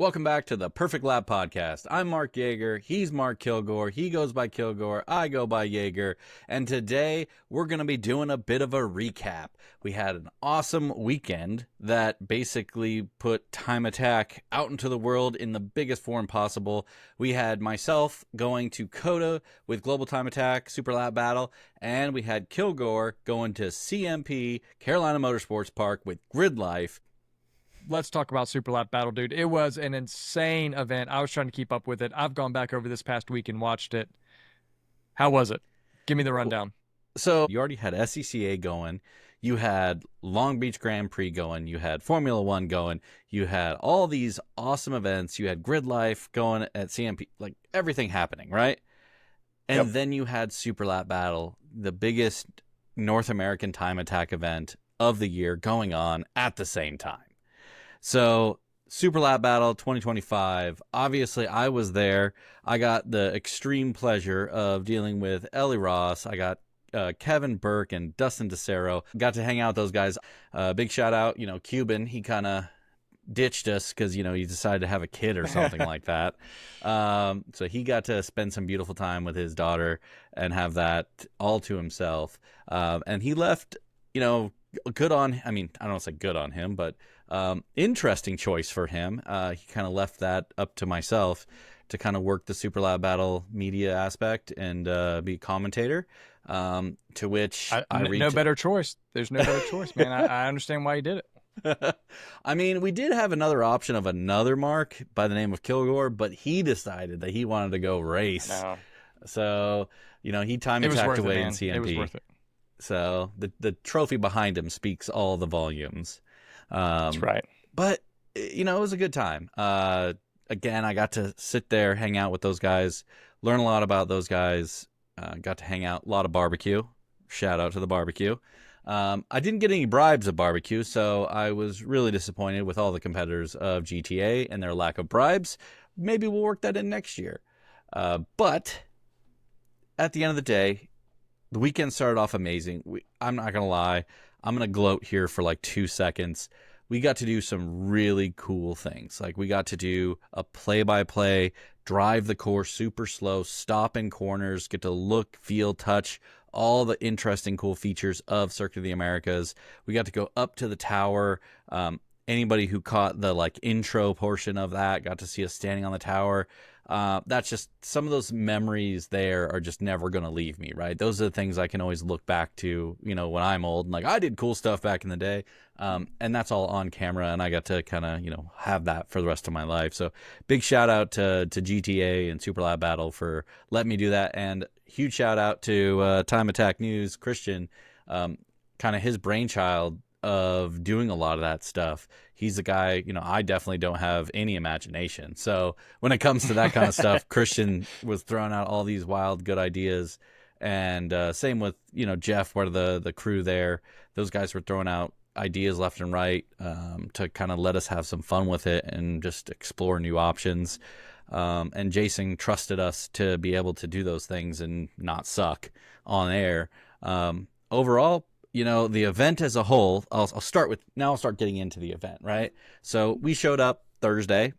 Welcome back to the Perfect Lap Podcast. I'm Mark Jager. He's Mark Kilgore. He goes by Kilgore. I go by Jager. And today we're going to be doing a bit of a recap. We had an awesome weekend that basically put Time Attack out into the world in the biggest form possible. We had myself going to COTA with Global Time Attack Super Lap Battle, and we had Kilgore going to CMP Carolina Motorsports Park with Grid Life. Let's talk about Super Lap Battle, dude. It was an insane event. I was trying to keep up with it. I've gone back over this past week and watched it. How was it? Give me the rundown. So you already had SCCA going. You had Long Beach Grand Prix going. You had Formula One going. You had all these awesome events. You had Grid Life going at CMP. Like everything happening, right? And then you had Super Lap Battle, the biggest North American time attack event of the year going on at the same time. So, Super Lap Battle 2025, obviously I was there. I got the extreme pleasure of dealing with Ellie Ross. I got Kevin Burke and Dustin DeCero. Got to hang out with those guys. Big shout out, Cuban. He kind of ditched us because, he decided to have a kid or something like that. So he got to spend some beautiful time with his daughter and have that all to himself. And he left, good on, I don't want to say good on him, but interesting choice for him. He kind of left that up to myself to kind of work the Super Lap Battle media aspect and be a commentator, to which I reached. No better choice. There's no better choice, man. I understand why he did it. We did have another option of another Mark by the name of Kilgore, but he decided that he wanted to go race. No. So, he time attacked away in CMP. It was worth it. So the trophy behind him speaks all the volumes. That's right. But, it was a good time. Again, I got to sit there, hang out with those guys, learn a lot about those guys. Got to hang out, a lot of barbecue. Shout out to the barbecue. I didn't get any bribes at barbecue, so I was really disappointed with all the competitors of GTA and their lack of bribes. Maybe we'll work that in next year. But at the end of the day, the weekend started off amazing. I'm not going to lie. I'm going to gloat here for like 2 seconds. We got to do some really cool things. Like we got to do a play-by-play, drive the course super slow, stop in corners, get to look, feel, touch all the interesting, cool features of Circuit of the Americas. We got to go up to the tower. Anybody who caught the intro portion of that got to see us standing on the tower. That's just some of those memories there are just never going to leave me, right? Those are the things I can always look back to, when I'm old and I did cool stuff back in the day. And that's all on camera, and I got to kind of, have that for the rest of my life. So big shout out to GTA and Super Lap Battle for letting me do that. And huge shout out to Time Attack News, Christian, kind of his brainchild of doing a lot of that stuff. He's the guy, I definitely don't have any imagination. So when it comes to that kind of stuff, Christian was throwing out all these wild, good ideas. And same with, Jeff, part of the crew there. Those guys were throwing out ideas left and right to kind of let us have some fun with it and just explore new options. And Jason trusted us to be able to do those things and not suck on air. Overall, the event as a whole, I'll start getting into the event, right? So we showed up Thursday.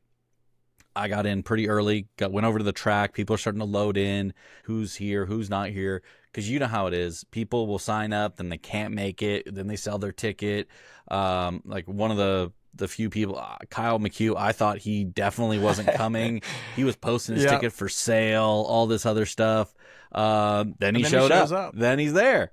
I got in pretty early, went over to the track. People are starting to load in, who's here, who's not here, because you know how it is. People will sign up, then they can't make it, then they sell their ticket. Like one of the few people, Kyle McHugh, I thought he definitely wasn't coming. He was posting his ticket for sale, all this other stuff. Then he showed up. Then he's there.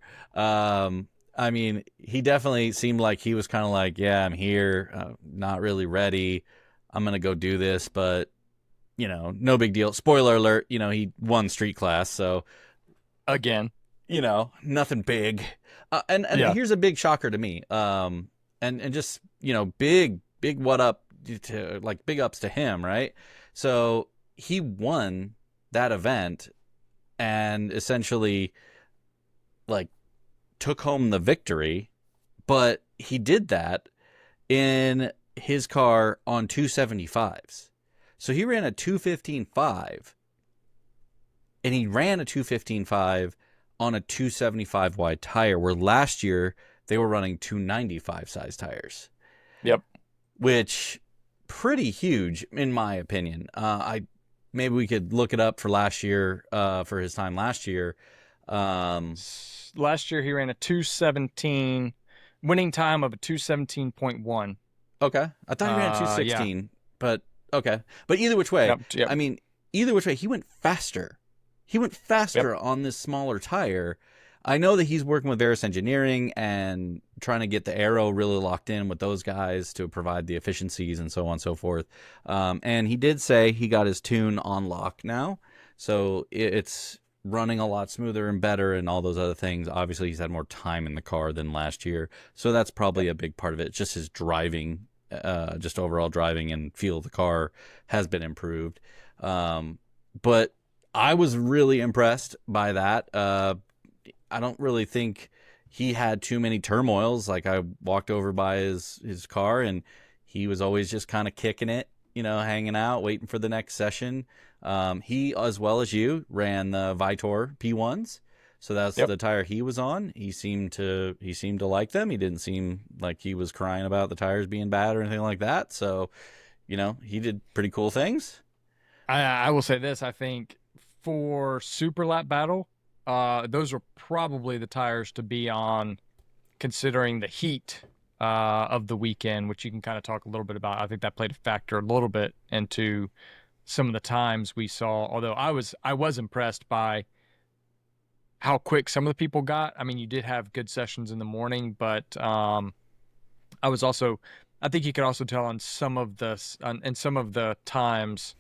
He definitely seemed like he was kind of like, yeah, I'm here, not really ready. I'm going to go do this, but, no big deal. Spoiler alert, he won street class, so. Again. Nothing big. And here's a big shocker to me. And just, big what up to, big ups to him, right? So he won that event and essentially, took home the victory, but he did that in his car on 275s. So he ran a 215.5, and he ran a 215.5 on a 275 wide tire, where last year they were running 295 size tires. Yep. Which pretty huge in my opinion. I maybe we could look it up for last year, for his time last year. Um, Last year he ran a 217, winning time of a 217.1. okay, I thought he ran Yeah. 216, but okay. But either which way, Yep. Yep. I mean, either which way, he went faster. He went Yep. faster on this smaller tire. I know that he's working with Varus Engineering and trying to get the aero really locked in with those guys to provide the efficiencies and so on and so forth. And he did say he got his tune on lock now. So it's running a lot smoother and better and all those other things. Obviously, he's had more time in the car than last year. So that's probably a big part of it. Just his driving, just overall driving and feel of the car has been improved. But I was really impressed by that. I don't really think he had too many turmoils. Like I walked over by his car and he was always just kind of kicking it, hanging out, waiting for the next session. He, as well as you, ran the Vitor P1s. So that's Yep. the tire he was on. He seemed to like them. He didn't seem like he was crying about the tires being bad or anything like that. So, he did pretty cool things. I will say this. I think for Super Lap Battle, those are probably the tires to be on, considering the heat of the weekend, which you can kind of talk a little bit about. I think that played a factor a little bit into some of the times we saw. Although I was impressed by how quick some of the people got. I mean, you did have good sessions in the morning, but I was also, I think you could also tell on some of the times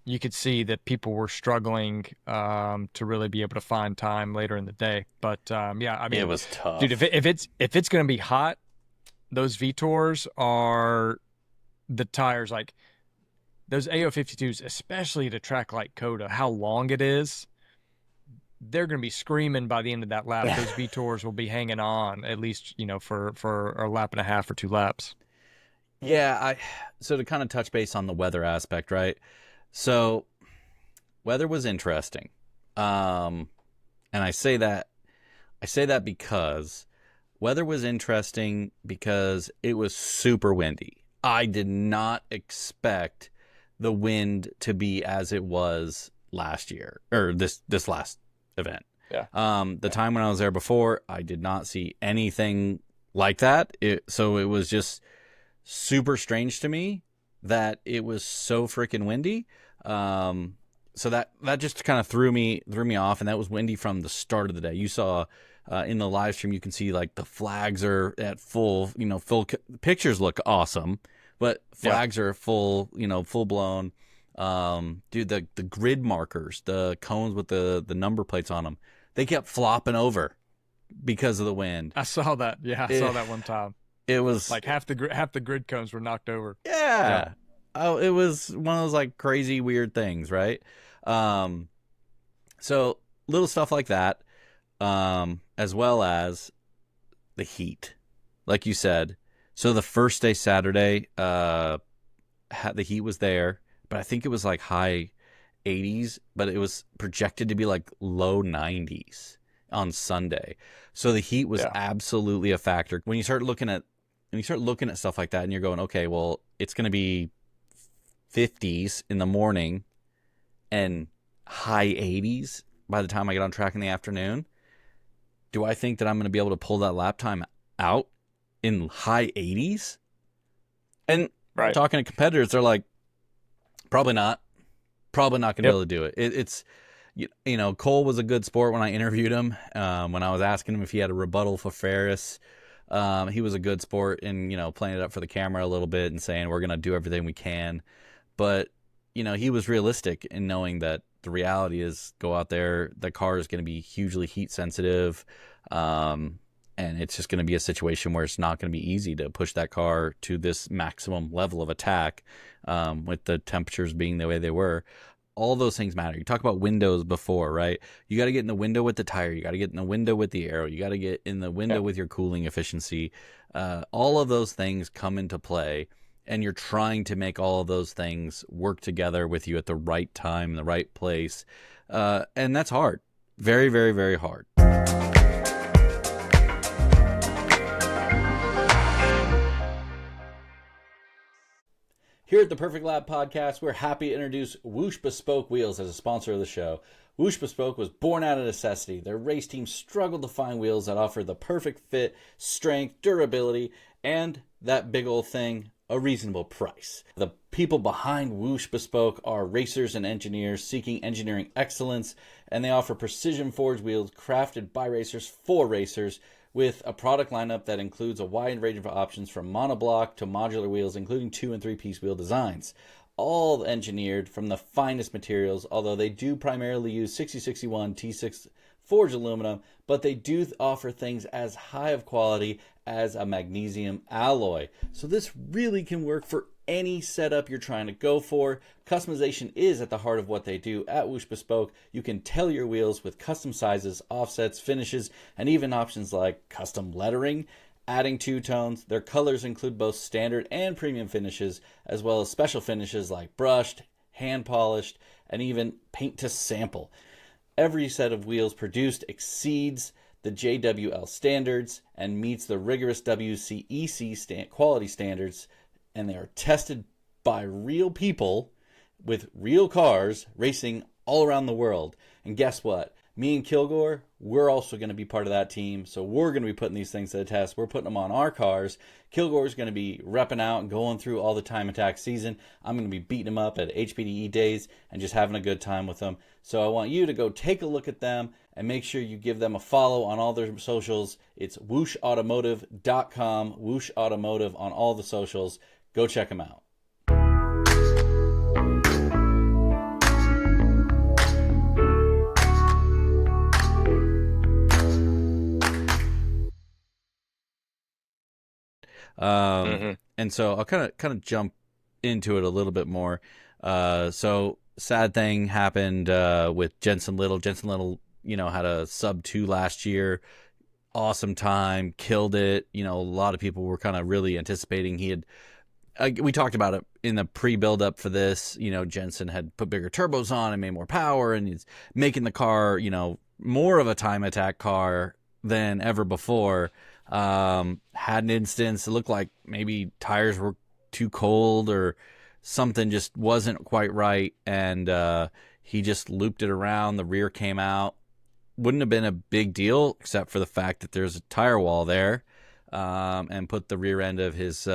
you could see that people were struggling to really be able to find time later in the day. But yeah, I It mean, was dude, tough. if it's gonna be hot, those Vitors are the tires. Like those AO52s, especially at a track like COTA, how long it is, they're gonna be screaming by the end of that lap. Those Vitors will be hanging on at least, for a lap and a half or two laps. Yeah, so to kind of touch base on the weather aspect, right? So weather was interesting. And I say that because weather was interesting because it was super windy. I did not expect the wind to be as it was last year or this last event. Yeah. The time when I was there before, I did not see anything like that. So it was just super strange to me that it was so freaking windy. So that just kind of threw me off, and that was windy from the start of the day. You saw in the live stream, you can see like the flags are at full, pictures look awesome, but flags are full, full blown. Dude, the grid markers, the cones with the number plates on them, they kept flopping over because of the wind. I saw that. Yeah, I saw that one time. It was Like half the grid cones were knocked over. Yeah. yeah. Oh, it was one of those like crazy weird things, right? Um, so little stuff like that, as well as the heat, like you said. So the first day, Saturday, the heat was there, but I think it was like high 80s, but it was projected to be like low 90s on Sunday. So the heat was Yeah. absolutely a factor. When you start looking at stuff like that and you're going, okay, well, it's going to be 50s in the morning and high 80s by the time I get on track in the afternoon. Do I think that I'm going to be able to pull that lap time out in high 80s? And Right. talking to competitors, they're like, probably not. Probably not going to Yep. be able to do it. It's, Cole was a good sport when I interviewed him. When I was asking him if he had a rebuttal for Ferris, he was a good sport in, playing it up for the camera a little bit and saying we're going to do everything we can. But, he was realistic in knowing that the reality is go out there, the car is going to be hugely heat sensitive. And it's just going to be a situation where it's not going to be easy to push that car to this maximum level of attack, with the temperatures being the way they were. All those things matter. You talk about windows before, right? You got to get in the window with the tire. You got to get in the window with the aero. You got to get in the window with your cooling efficiency. All of those things come into play, and you're trying to make all of those things work together with you at the right time, the right place. And that's hard. Very, very, very hard. Here at the Perfect Lab Podcast, we're happy to introduce Whoosh Bespoke Wheels as a sponsor of the show. Whoosh Bespoke was born out of necessity. Their race team struggled to find wheels that offered the perfect fit, strength, durability, and that big old thing, a reasonable price. The people behind Whoosh Bespoke are racers and engineers seeking engineering excellence, and they offer precision forged wheels crafted by racers for racers, with a product lineup that includes a wide range of options from monoblock to modular wheels, including 2- and 3-piece wheel designs. All engineered from the finest materials, although they do primarily use 6061 T6 forged aluminum, but they do offer things as high of quality as a magnesium alloy. So this really can work for any setup you're trying to go for. Customization is at the heart of what they do at Whoosh Bespoke. You can tailor your wheels with custom sizes, offsets, finishes, and even options like custom lettering, adding two-tones. Their colors include both standard and premium finishes, as well as special finishes like brushed, hand-polished, and even paint to sample. Every set of wheels produced exceeds the JWL standards and meets the rigorous WCEC quality standards, and they are tested by real people with real cars racing all around the world. And guess what? Me and Kilgore, we're also going to be part of that team, so we're going to be putting these things to the test. We're putting them on our cars. Kilgore's going to be repping out and going through all the time attack season. I'm going to be beating them up at HPDE days and just having a good time with them. So I want you to go take a look at them and make sure you give them a follow on all their socials. It's whooshautomotive.com, Whoosh Automotive on all the socials. Go check them out. And so I'll kind of jump into it a little bit more. So sad thing happened with Jensen Little. Jensen Little, had a sub 2 last year. Awesome time, killed it. A lot of people were kind of really anticipating he had. We talked about it in the pre-build up for this. Jensen had put bigger turbos on and made more power, and he's making the car, more of a time attack car than ever before. Had an instance, it looked like maybe tires were too cold or something just wasn't quite right, and he just looped it around. The rear came out. Wouldn't have been a big deal except for the fact that there's a tire wall there, and put the rear end of his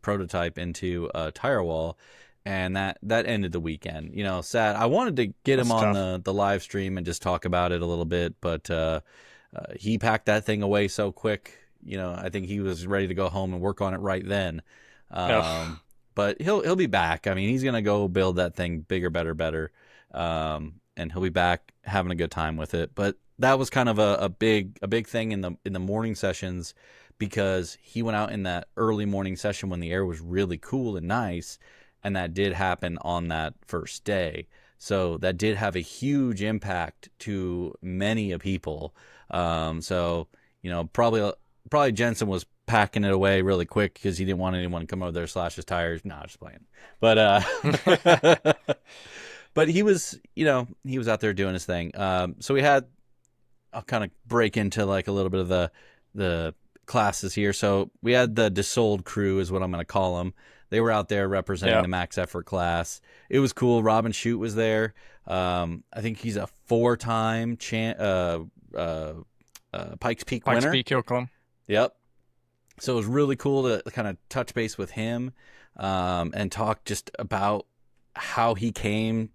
prototype into a tire wall, and that ended the weekend. Sad. I wanted to get him on the live stream and just talk about it a little bit, but he packed that thing away so quick. I think he was ready to go home and work on it right then. But he'll be back. I mean, he's gonna go build that thing bigger, better, and he'll be back having a good time with it. But that was kind of a big thing in the morning sessions, because he went out in that early morning session when the air was really cool and nice, and that did happen on that first day. So that did have a huge impact to many people. So probably Jensen was packing it away really quick because he didn't want anyone to come over there slash his tires. No, just playing. But but he was out there doing his thing. So I'll kind of break into like a little bit of the classes here. So we had the Desold crew is what I'm going to call them. They were out there representing the max effort class. It was cool. Robin Shute was there. I think he's a 4-time Pikes Peak winner. Pikes Peak Hill Climb. Yep. So it was really cool to kind of touch base with him, and talk just about how he came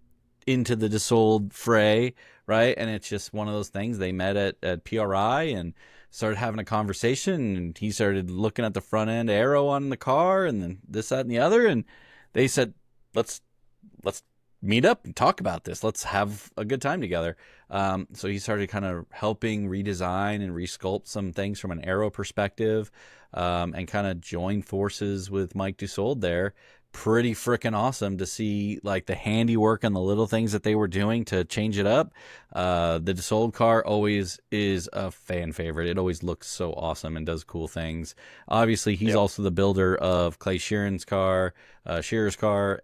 into the Desold fray, right? And it's just one of those things. They met at PRI and started having a conversation, and he started looking at the front end aero on the car and then this, that, and the other. And they said, let's meet up and talk about this. Let's have a good time together. So he started kind of helping redesign and resculpt some things from an aero perspective, and kind of joined forces with Mike Desold there. Pretty freaking awesome to see like the handiwork and the little things that they were doing to change it up. The Desold car always is a fan favorite. It always looks so awesome and does cool things. Obviously, he's also the builder of Clay Sheeran's car,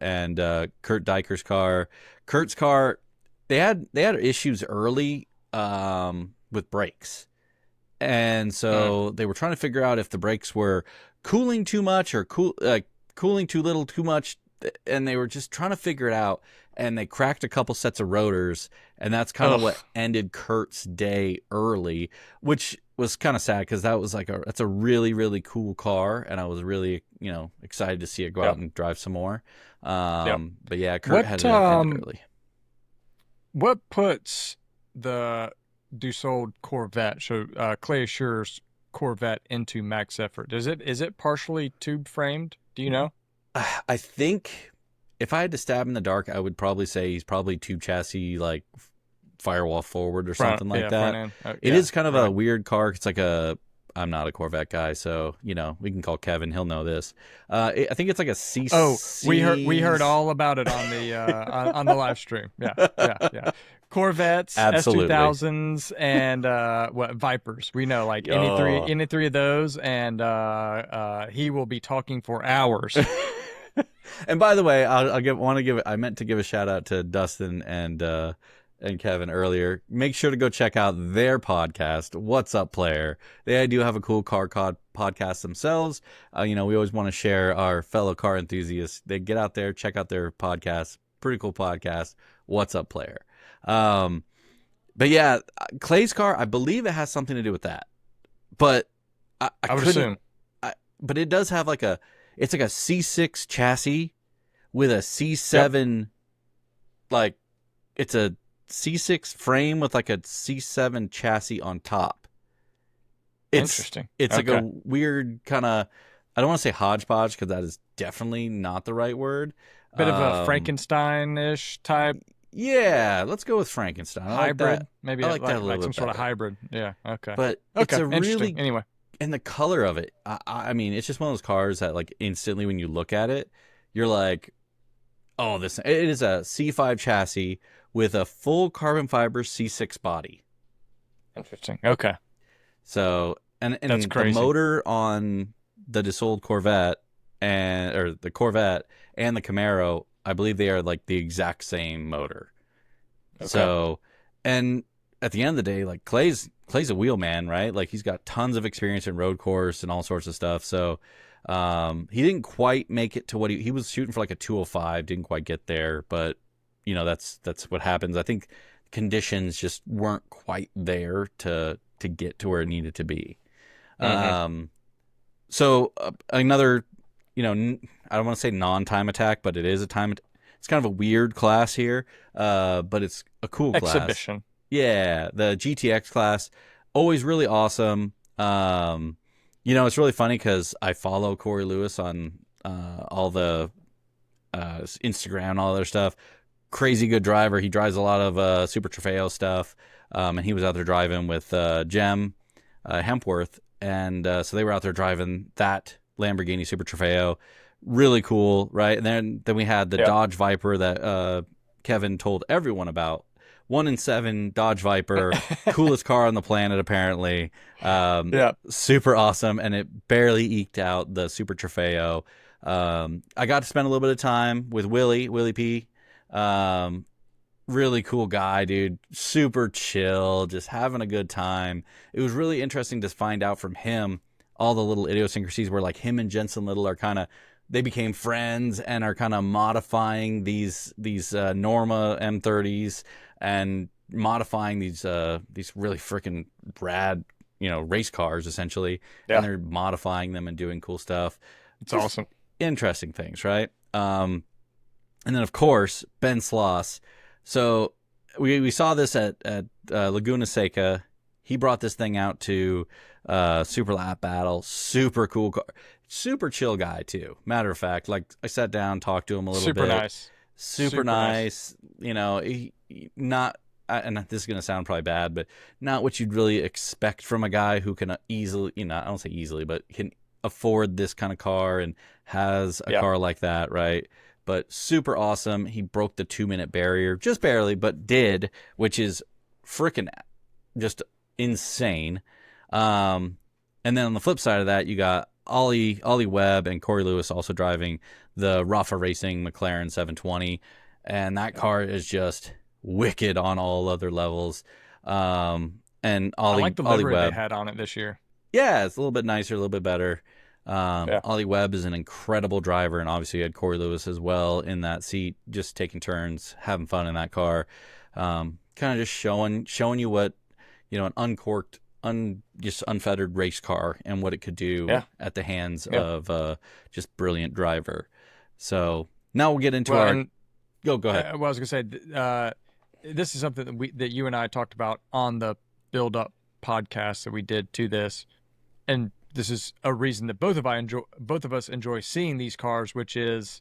and Kurt Dyker's car. Kurt's car, they had issues early with brakes. And so they were trying to figure out if the brakes were cooling too much or cooling too little too much and they were just trying to figure it out, and they cracked a couple sets of rotors, and that's kind of Ugh. what ended Kurt's day early, which was kind of sad because that was that's a really really cool car, and I was really excited to see it go out Yep. and drive some more. Yep. But yeah, Kurt had What to end it early. what puts the Dussault Corvette, so Clay Assure's Corvette, into max effort? Is it partially tube framed? Do you know? I think if I had to stab in the dark, I would probably say he's probably tube chassis, like firewall forward or Front, something like yeah, front that. end. It Yeah, is kind of a right. weird car. It's like a I'm not a Corvette guy, so we can call Kevin. He'll know this. I think it's like a Oh, we heard CC. all about it on the on the live stream. Yeah, yeah, yeah. Corvettes, Absolutely. S2000s, and what Vipers. We know like Oh. any three of those, and he will be talking for hours. And by the way, I meant to give a shout out to Dustin and Kevin earlier. Make sure to go check out their podcast, What's Up Player. They do have a cool podcast themselves. We always want to share our fellow car enthusiasts. They get out there, check out their podcast. Pretty cool podcast, What's Up Player. But yeah, Clay's car, I believe it has something to do with that. But I I would couldn't. assume. But it does have it's like a C6 chassis with a Yep. C7, like it's a C6 frame with like a C7 chassis on top. It's Interesting. it's like Okay. a weird kind of, I don't want to say hodgepodge because that is definitely not the right word. Bit of a Um, Frankenstein-ish type yeah, let's go with Frankenstein. I like hybrid, that. maybe I like that a like little some bit sort of better. hybrid. Yeah. Okay. But it's Okay. a Interesting. really, Anyway. and the color of it, I mean, it's just one of those cars that like instantly when you look at it, you're like, oh, it is a C5 chassis with a full carbon fiber C6 body. Interesting. Okay. So, That's and the crazy. motor on the Dassault Corvette or the Corvette and the Camaro, I believe they are like the exact same motor. Okay. So, and at the end of the day, like Clay's a wheelman, right? Like he's got tons of experience in road course and all sorts of stuff. So, he didn't quite make it to what he was shooting for, like a 205. Didn't quite get there, but that's what happens. I think conditions just weren't quite there to get to where it needed to be. Mm-hmm. So another, I don't want to say non-time attack, but it is a time. It's kind of a weird class here, but it's a cool class. Exhibition. Yeah, the GTX class, always really awesome. It's really funny because I follow Corey Lewis on all the Instagram, all their stuff. Crazy good driver. He drives a lot of Super Trofeo stuff, and he was out there driving with Jem Hempworth, and so they were out there driving that Lamborghini Super Trofeo. Really cool, right? And then we had the Yep. Dodge Viper that Kevin told everyone about. 1 in 7 Dodge Viper, coolest car on the planet apparently. Yep. Super awesome, and it barely eked out the Super Trofeo. I got to spend a little bit of time with Willie P. Um, Really cool guy, dude. Super chill, just having a good time. It was really interesting to find out from him all the little idiosyncrasies where like him and Jensen Little are kind of, they became friends and are kind of modifying these Norma M30s and modifying these really freaking rad race cars essentially, and Yeah. they're modifying them and doing cool stuff. It's Just awesome. interesting things, right? And then of course Ben Sloss. So we saw this at Laguna Seca. He brought this thing out to Super Lap Battle. Super cool car. Super chill guy too. Matter of fact, like I sat down, talked to him a little Super bit. nice. Super Super nice. nice. Not. And this is gonna sound probably bad, but not what you'd really expect from a guy who can easily, I don't say easily, but can afford this kind of car and has a Yeah. car like that, right? But super awesome. He broke the 2-minute barrier, just barely, but did, which is freaking just insane. Um, and then on the flip side of that, you got Ollie Webb and Corey Lewis also driving the Rafa Racing McLaren 720, and that car is just wicked on all other levels. And I Ollie like the Ollie livery they Webb, had on it this year. yeah, it's a little bit nicer, a little bit better. Yeah. Ollie Webb is an incredible driver, and obviously you had Corey Lewis as well in that seat, just taking turns, having fun in that car, kind of just showing you what, an uncorked, just unfettered race car and what it could do Yeah. at the hands Yeah. of just brilliant driver. So now we'll get into Well, our. and Go ahead. well, I was gonna say, this is something that you and I talked about on the build up podcast that we did to this, and this is a reason that both of us enjoy seeing these cars, which is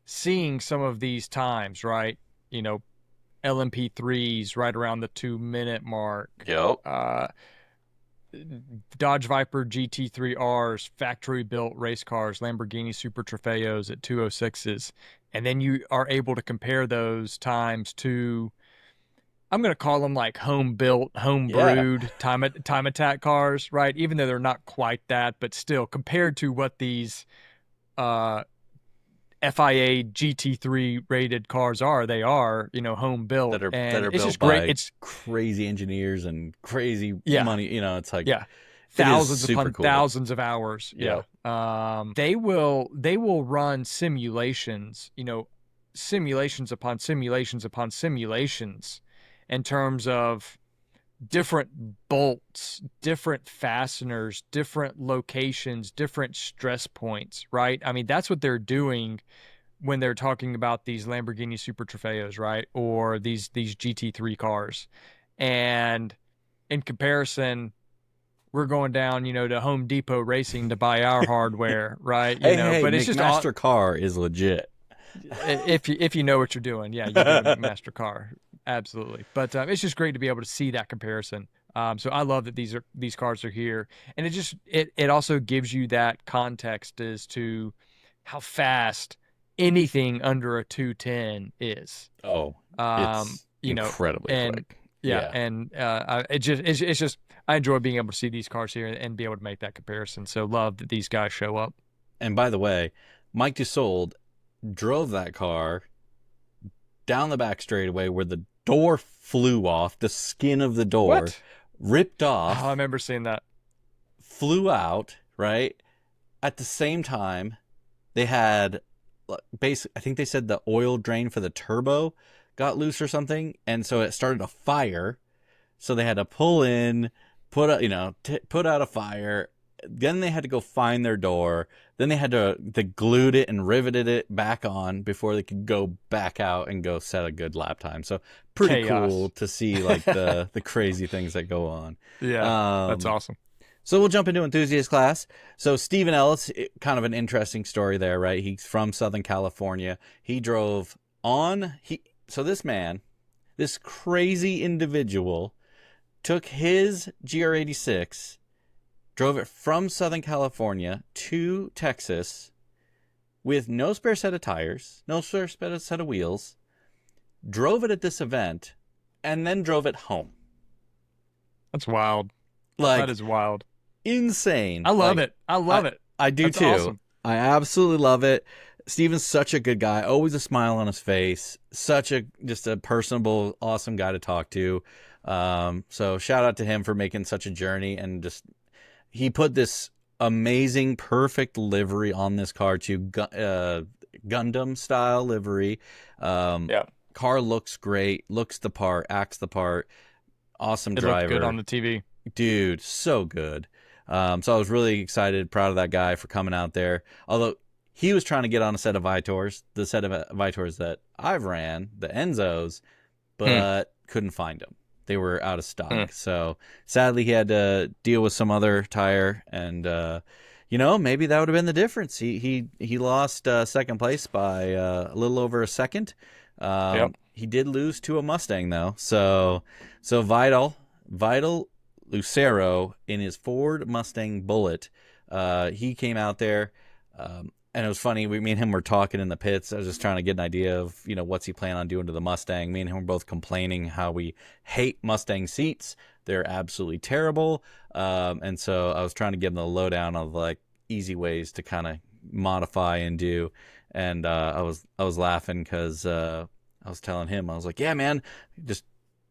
seeing some of these times, right? LMP3s right around the 2 minute mark. Yep. Dodge Viper GT3Rs, factory built race cars, Lamborghini Super Trofeos at 206s. And then you are able to compare those times to, I'm going to call them like home built, home brewed time attack cars, right? Even though they're not quite that, but still compared to what these FIA GT3 rated cars are, they are, home built. That are and it's built just great. by It's crazy engineers and crazy money. It's like thousands upon cool. thousands of hours. They will run simulations, simulations upon simulations upon simulations in terms of different bolts, different fasteners, different locations, different stress points, right? I mean, that's what they're doing when they're talking about these Lamborghini Super Trofeos, right? Or these GT3 cars. And in comparison, we're going down, to Home Depot Racing to buy our hardware, right? Hey, but it's just McMaster car is legit. If you know what you're doing, you go to McMaster car, absolutely. But it's just great to be able to see that comparison. So I love that these cars are here, and it also gives you that context as to how fast anything under a 210 is. Oh, it's incredibly quick. And it's just I enjoy being able to see these cars here and be able to make that comparison. So love that these guys show up. And by the way, Mike Dussault drove that car down the back straightaway where the door flew off, the skin of the door ripped off. Oh, I remember seeing that. Flew out, right? At the same time, they had basically, I think they said the oil drain for the turbo got loose or something, and so it started a fire. So they had to pull in, put out a fire. Then they had to go find their door. Then they had they glued it and riveted it back on before they could go back out and go set a good lap time. So pretty cool to see like the crazy things that go on. Yeah, that's awesome. So we'll jump into enthusiast class. So Stephen Ellis, kind of an interesting story there, right? He's from Southern California. He drove so this man, this crazy individual, took his GR86, drove it from Southern California to Texas with no spare set of tires, no spare set of wheels, drove it at this event, and then drove it home. That's wild. That is wild. Insane. I love it. I love it. I do too. Awesome. I absolutely love it. Steven's such a good guy, always a smile on his face, just a personable, awesome guy to talk to. So shout out to him for making such a journey, and just he put this amazing, perfect livery on this car too, Gundam style livery. Car looks great, looks the part, acts the part. Awesome driver. It looked good on the TV. Dude, so good. So I was really excited, proud of that guy for coming out there. Although he was trying to get on a set of Vitors, the set of Vitors that I've ran, the Enzos, but couldn't find them. They were out of stock. So sadly, he had to deal with some other tire, and maybe that would have been the difference. He lost second place by a little over a second. He did lose to a Mustang though. So Vital Lucero in his Ford Mustang Bullet, he came out there. And it was funny. Me and him were talking in the pits. I was just trying to get an idea of, what's he planning on doing to the Mustang. Me and him were both complaining how we hate Mustang seats. They're absolutely terrible. And so I was trying to give him the lowdown of like easy ways to kind of modify and do. And I was laughing because I was telling him, I was like, yeah, man, just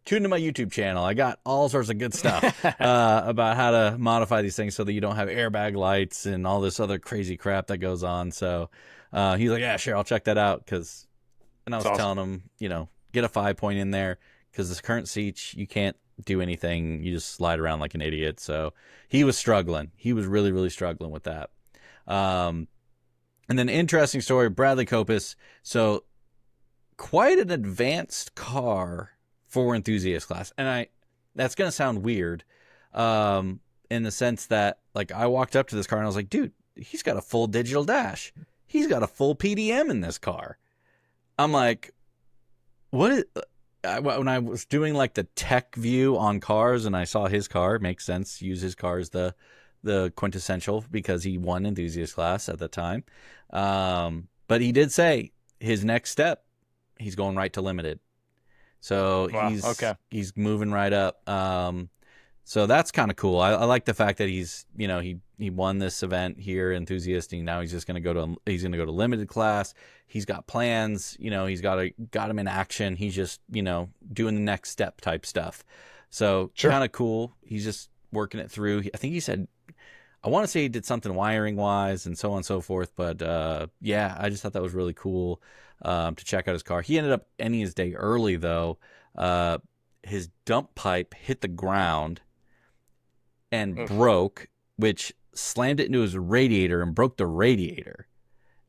tune into my YouTube channel. I got all sorts of good stuff about how to modify these things so that you don't have airbag lights and all this other crazy crap that goes on. So he's like, yeah, sure, I'll check that out. And I was telling him, get a 5-point in there because this current seats, you can't do anything. You just slide around like an idiot. So he was struggling. He was really, really struggling with that. And then interesting story, Bradley Copus. So quite an advanced car for enthusiast class. And that's going to sound weird in the sense that, like, I walked up to this car and I was like, dude, he's got a full digital dash. He's got a full PDM in this car. I'm like, when I was doing like the tech view on cars and I saw his car, it makes sense, use his car as the quintessential because he won enthusiast class at the time. But he did say his next step, he's going right to limited. So wow, he's moving right up. So that's kind of cool. I like the fact that he's, he won this event here, enthusiast, and now he's just going to go to limited class. He's got plans, he's got him in action. He's just, doing the next step type stuff. So kind of cool. He's just working it through. I think he said, I want to say he did something wiring wise and so on and so forth. But yeah, I just thought that was really cool to check out his car. He ended up ending his day early though. His dump pipe hit the ground and broke, which slammed it into his radiator and broke the radiator.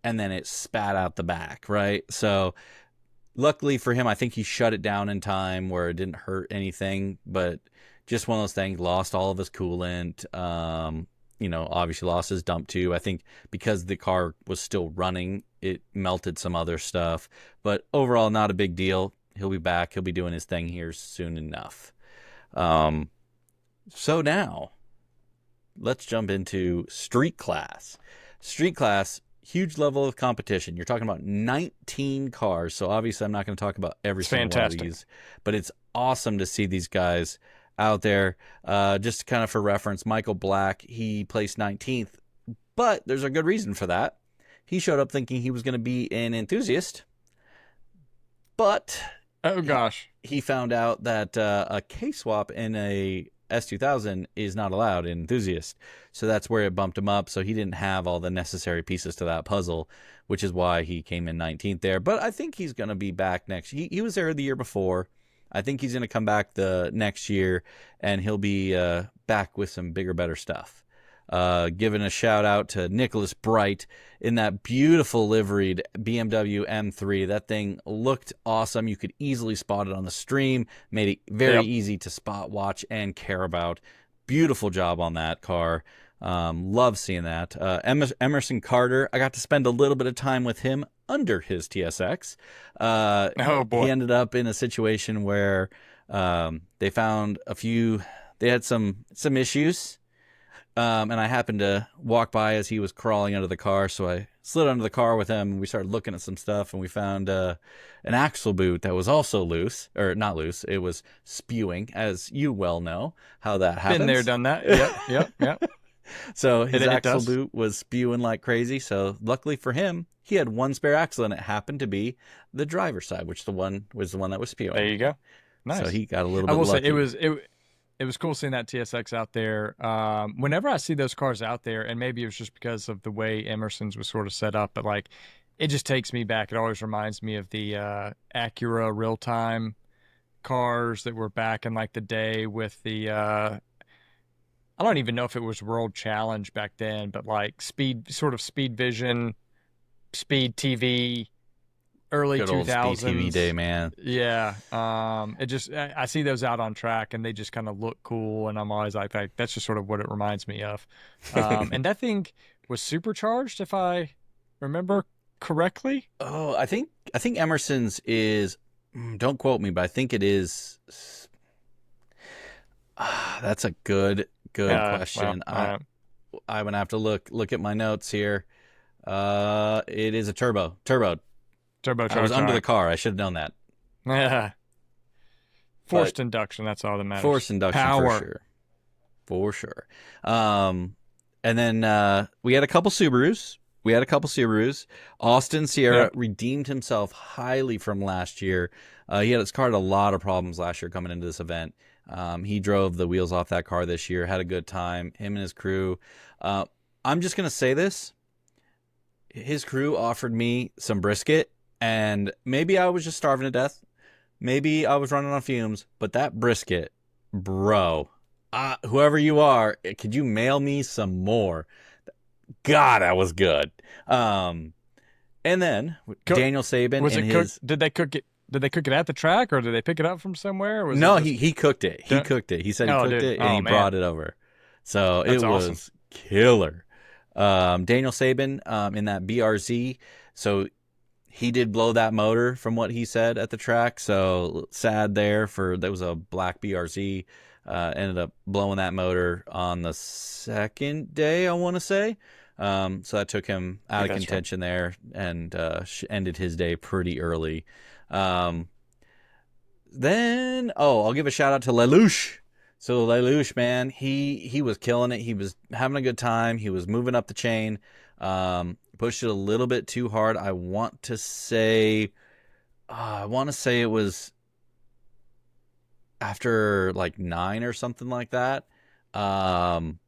And then it spat out the back, right? So luckily for him, I think he shut it down in time where it didn't hurt anything. But just one of those things, lost all of his coolant. Obviously lost his dump tube. I think because the car was still running, it melted some other stuff. But overall, not a big deal. He'll be back. He'll be doing his thing here soon enough. So now, let's jump into street class. Street class, huge level of competition. You're talking about 19 cars, so obviously I'm not going to talk about every single one of these, but it's awesome to see these guys out there. Just kind of for reference, Michael Black, he placed 19th, but there's a good reason for that. He showed up thinking he was going to be an enthusiast, but oh gosh, he found out that a K-swap in a S2000 is not allowed in enthusiast. So that's where it bumped him up. So he didn't have all the necessary pieces to that puzzle, which is why he came in 19th there. But I think he's going to be back next. He was there the year before. I think he's going to come back the next year and he'll be back with some bigger, better stuff. Giving a shout out to Nicholas Bright in that beautiful liveried BMW M3. That thing looked awesome. You could easily spot it on the stream. Made it very easy to spot, watch, and care about. Beautiful job on that car. Love seeing that. Emerson Carter, I got to spend a little bit of time with him under his TSX. Oh boy. He ended up in a situation where they found they had some issues. And I happened to walk by as he was crawling under the car, so I slid under the car with him, and we started looking at some stuff, and we found an axle boot that was also loose, or not loose, it was spewing, as you well know how that happens. Been there, done that. Yep. So his axle boot was spewing like crazy, so luckily for him, he had one spare axle, and it happened to be the driver's side, which was the one that was spewing. There you go. Nice. So he got a little bit lucky. I will say, it was cool seeing that TSX out there. Whenever I see those cars out there, and maybe it was just because of the way Emerson's was sort of set up, but like it just takes me back. It always reminds me of the Acura real-time cars that were back in like the day with the I don't even know if it was World Challenge back then, but like Speed Vision, Speed TV, early Good 2000s. old Speed TV day, man. Yeah. I see those out on track and they just kind of look cool. And I'm always like, that's just sort of what it reminds me of. And that thing was supercharged, if I remember correctly. Oh, I think Emerson's is, don't quote me, but I think it is. That's a good question. Well, I'm going to have to look at my notes here. It is a turbocharged. I was under the car. I should have known that. Yeah. Forced induction. That's all that matters. Forced induction Power. for sure. And then we had a couple Subarus. We had a couple Subarus. Austin Yeah. Sierra redeemed himself highly from last year. He had his car had a lot of problems last year coming into this event. He drove the wheels off that car this year, had a good time, him and his crew. Uh, I'm just going to say this. His crew offered me some brisket, and maybe I was just starving to death. Maybe I was running on fumes, but that brisket, bro, whoever you are, could you mail me some more? God, that was good. Um, and then Cook, Daniel Saban was and it cooked? his Did they cook it? Did they cook it at the track, or did they pick it up from somewhere? Or was it no, just? he cooked it. He Done? cooked it. He said he Oh, cooked dude. it and he Oh man, brought it over. So it that's awesome. was killer. Daniel Saban in that BRZ. So he did blow that motor from what he said at the track. So sad there for that was a black BRZ. Ended up blowing that motor on the second day, I want to say. So that took him I out think of that's right. contention there and ended his day pretty early. Um, then, I'll give a shout out to Lelouch. So Lelouch, man, he was killing it. He was having a good time. He was moving up the chain. Pushed it a little bit too hard. I want to say it was after like 9 or something like that. Um,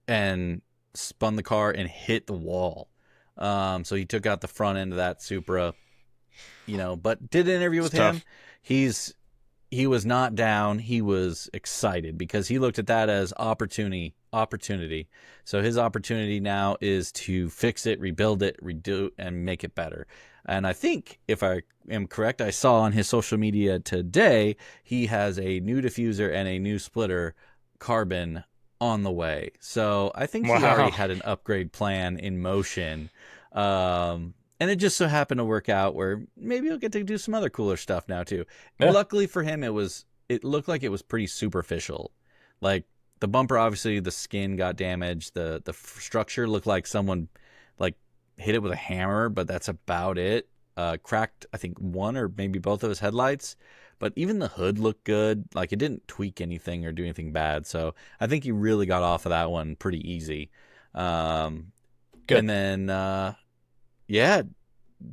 and spun the car and hit the wall. So he took out the front end of that Supra, but did an interview It's with him. tough. He was not down. He was excited because he looked at that as opportunity. So his opportunity now is to fix it, rebuild it, redo, and make it better. And I think, if I am correct, I saw on his social media today he has a new diffuser and a new splitter carbon on the way. So I think he already Wow. had an upgrade plan in motion. And it just so happened to work out where maybe he'll get to do some other cooler stuff now too. Yeah. Luckily for him, it looked like it was pretty superficial. Like the bumper, obviously the skin got damaged. The structure looked like someone like hit it with a hammer, but that's about it. Cracked, I think, one or maybe both of his headlights. But even the hood looked good. Like it didn't tweak anything or do anything bad. So I think he really got off of that one pretty easy. Um, Good. and then yeah.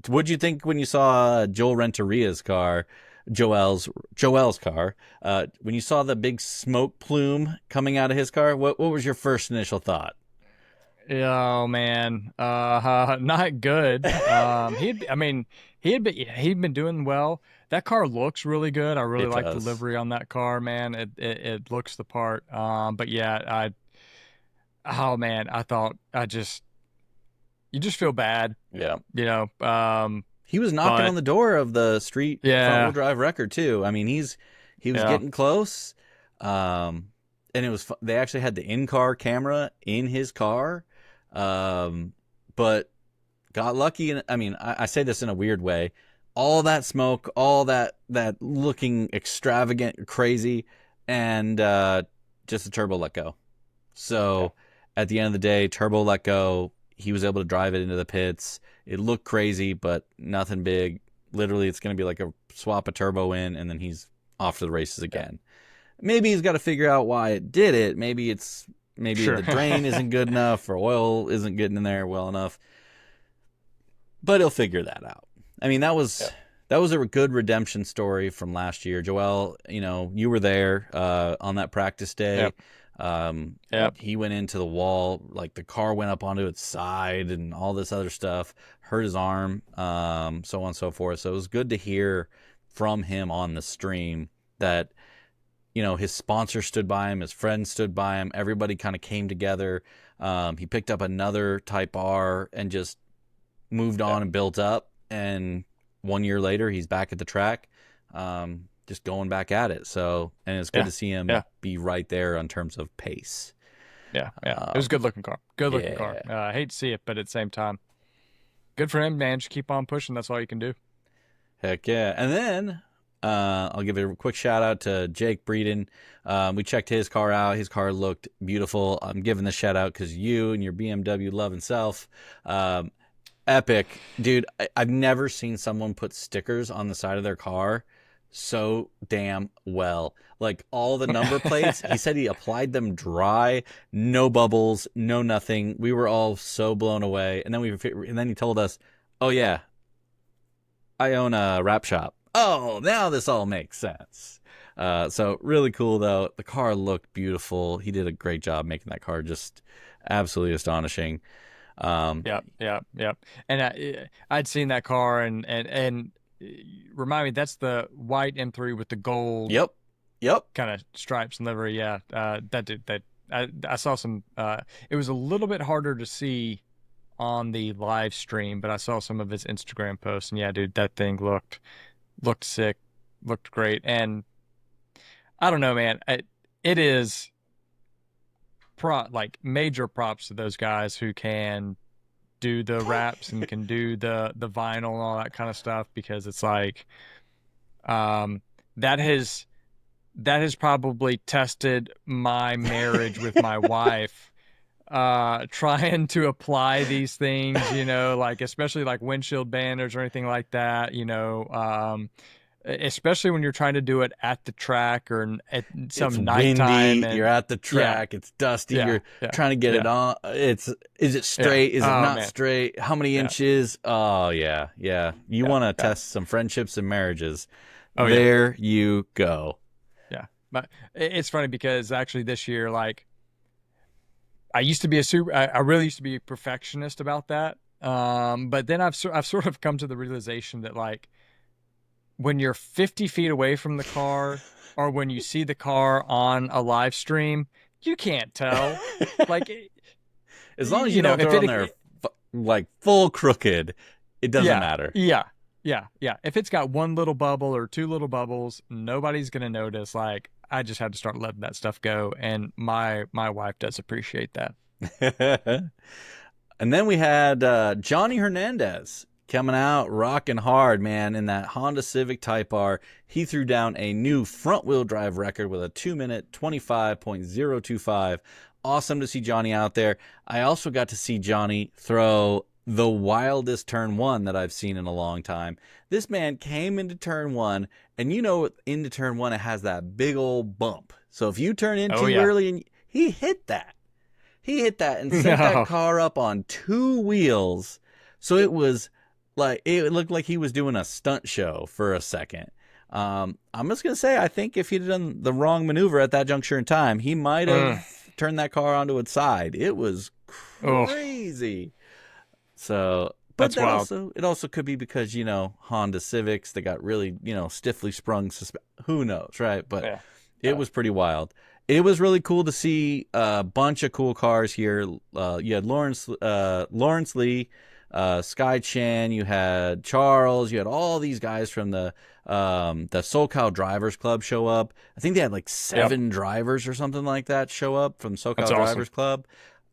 What'd you think when you saw Joel Renteria's car, Joel's car? When you saw the big smoke plume coming out of his car, what was your first initial thought? Oh man, not good. I mean, he'd been doing well. That car looks really good. I really It like the does. livery on that car, man. It looks the part. But yeah, oh man, I thought you just feel bad, Yeah. you know. He was knocking on But the door of the street front wheel yeah, drive record too. I mean, he was yeah, getting close. And it was they actually had the in-car camera in his car. But got lucky, and I mean, I say this in a weird way. All that smoke, all that looking extravagant, crazy, and just the turbo let go. yeah, So at the end of the day, turbo let go. He was able to drive it into the pits. It looked crazy, but nothing big. Literally, it's going to be like a swap a turbo in, and then he's off to the races yeah. again. Maybe he's got to figure out why it did it. Maybe Sure. the drain isn't good enough, or oil isn't getting in there well enough. But he'll figure that out. I mean, Yeah, that was a good redemption story from last year. Joel, you were there on that practice yeah, day. Um, yeah, he went into the wall, like the car went up onto its side and all this other stuff, hurt his arm, so on and so forth. So it was good to hear from him on the stream that his sponsor stood by him, his friends stood by him, everybody kind of came together. He picked up another Type R and just moved yeah, on and built up. And 1 year later, he's back at the track, just going back at it. So, and it's good yeah, to see him yeah, be right there in terms of pace. yeah, yeah. It was a Um, good looking car. Good looking car. yeah, I hate to see it, but at the same time, good for him, man. Just keep on pushing. That's all you can do. heck yeah. And then I'll give a quick shout out to Jake Breeden. We checked his car out. His car looked beautiful. I'm giving this shout out because you and your BMW loving self. Um, Epic, dude. I've never seen someone put stickers on the side of their car so damn well. Like all the number plates, he said he applied them dry, no bubbles, no nothing. We were all so blown away. And then he told us, "Oh yeah, I own a wrap shop." Oh, now this all makes sense. So really cool though. The car looked beautiful. He did a great job making that car just absolutely astonishing. Yep. And I'd seen that car, and remind me, that's the white M3 with the gold Yep. kind of stripes and livery. Yeah, I saw some. It was a little bit harder to see on the live stream, but I saw some of his Instagram posts, and yeah, dude, that thing looked sick, looked great, and I don't know, man, it is like major props to those guys who can do the wraps and can do the vinyl and all that kind of stuff, because it's like um that has probably tested my marriage with my wife, trying to apply these things, like especially like windshield banners or anything like that, especially when you're trying to do it at the track or at It's some nighttime. windy. And You're at the yeah, track. It's dusty. yeah, You're yeah, trying to get it yeah, on. Is it yeah. straight? Is it Oh not man, straight? How many yeah, inches? Oh yeah, yeah. You yeah, want to yeah. test some friendships and marriages? Oh yeah, There you go. yeah. But it's funny because actually this year, like I used to be I really used to be a perfectionist about that. But then I've sort of come to the realization that like when you're 50 feet away from the car or when you see the car on a live stream, you can't tell. Like, As long as you don't if throw it on there like full crooked, it doesn't yeah, matter. yeah. If it's got one little bubble or two little bubbles, nobody's gonna notice. Like, I just had to start letting that stuff go, and my wife does appreciate that. And then we had Johnny Hernandez coming out rocking hard, man, in that Honda Civic Type R. He threw down a new front-wheel drive record with a 2-minute 25.025. Awesome to see Johnny out there. I also got to see Johnny throw the wildest turn one that I've seen in a long time. This man came into turn one, and into turn one, it has that big old bump. So if you turn in Oh too yeah. early, and he hit that. He hit that and sent that No. car up on two wheels. So it looked like he was doing a stunt show for a second. I'm just going to say, I think if he'd done the wrong maneuver at that juncture in time, he might have turned that car onto its side. It was Oh, crazy. So, but that's wild. it also could be because, Honda Civics, they got really, stiffly sprung. Who knows, right? But Yeah. it was pretty wild. It was really cool to see a bunch of cool cars here. You had Lawrence Lee, Sky Chan, you had Charles, you had all these guys from the SoCal Drivers Club show up. I think they had like 7 drivers or something like that show up from That's SoCal awesome. Drivers Club.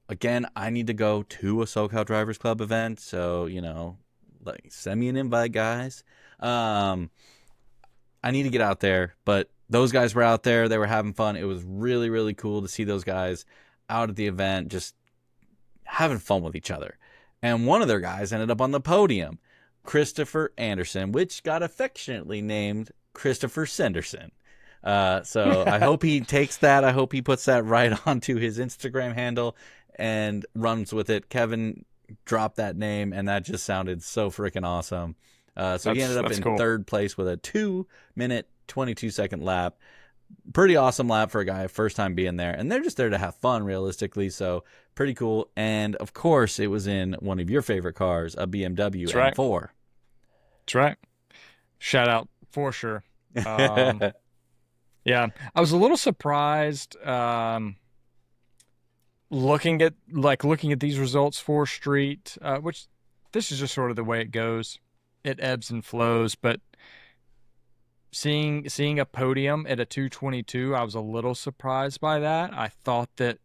Again, I need to go to a SoCal Drivers Club event, so like send me an invite, guys. I need to get out there, but those guys were out there. They were having fun. It was really, really cool to see those guys out at the event just having fun with each other. And one of their guys ended up on the podium, Christopher Anderson, which got affectionately named Christopher Senderson. So I hope he takes that. I hope he puts that right onto his Instagram handle and runs with it. Kevin dropped that name, and that just sounded so freaking awesome. So he ended up in cool. third place with a 2-minute 22-second lap. Pretty awesome lap for a guy first time being there, and they're just there to have fun realistically, so pretty cool. And of course it was in one of your favorite cars, a BMW M4. That's right. Shout out for sure. Yeah, I was a little surprised looking at these results for Street, which this is just sort of the way it goes. It ebbs and flows, but seeing a podium at a 222, I was a little surprised by that. I thought that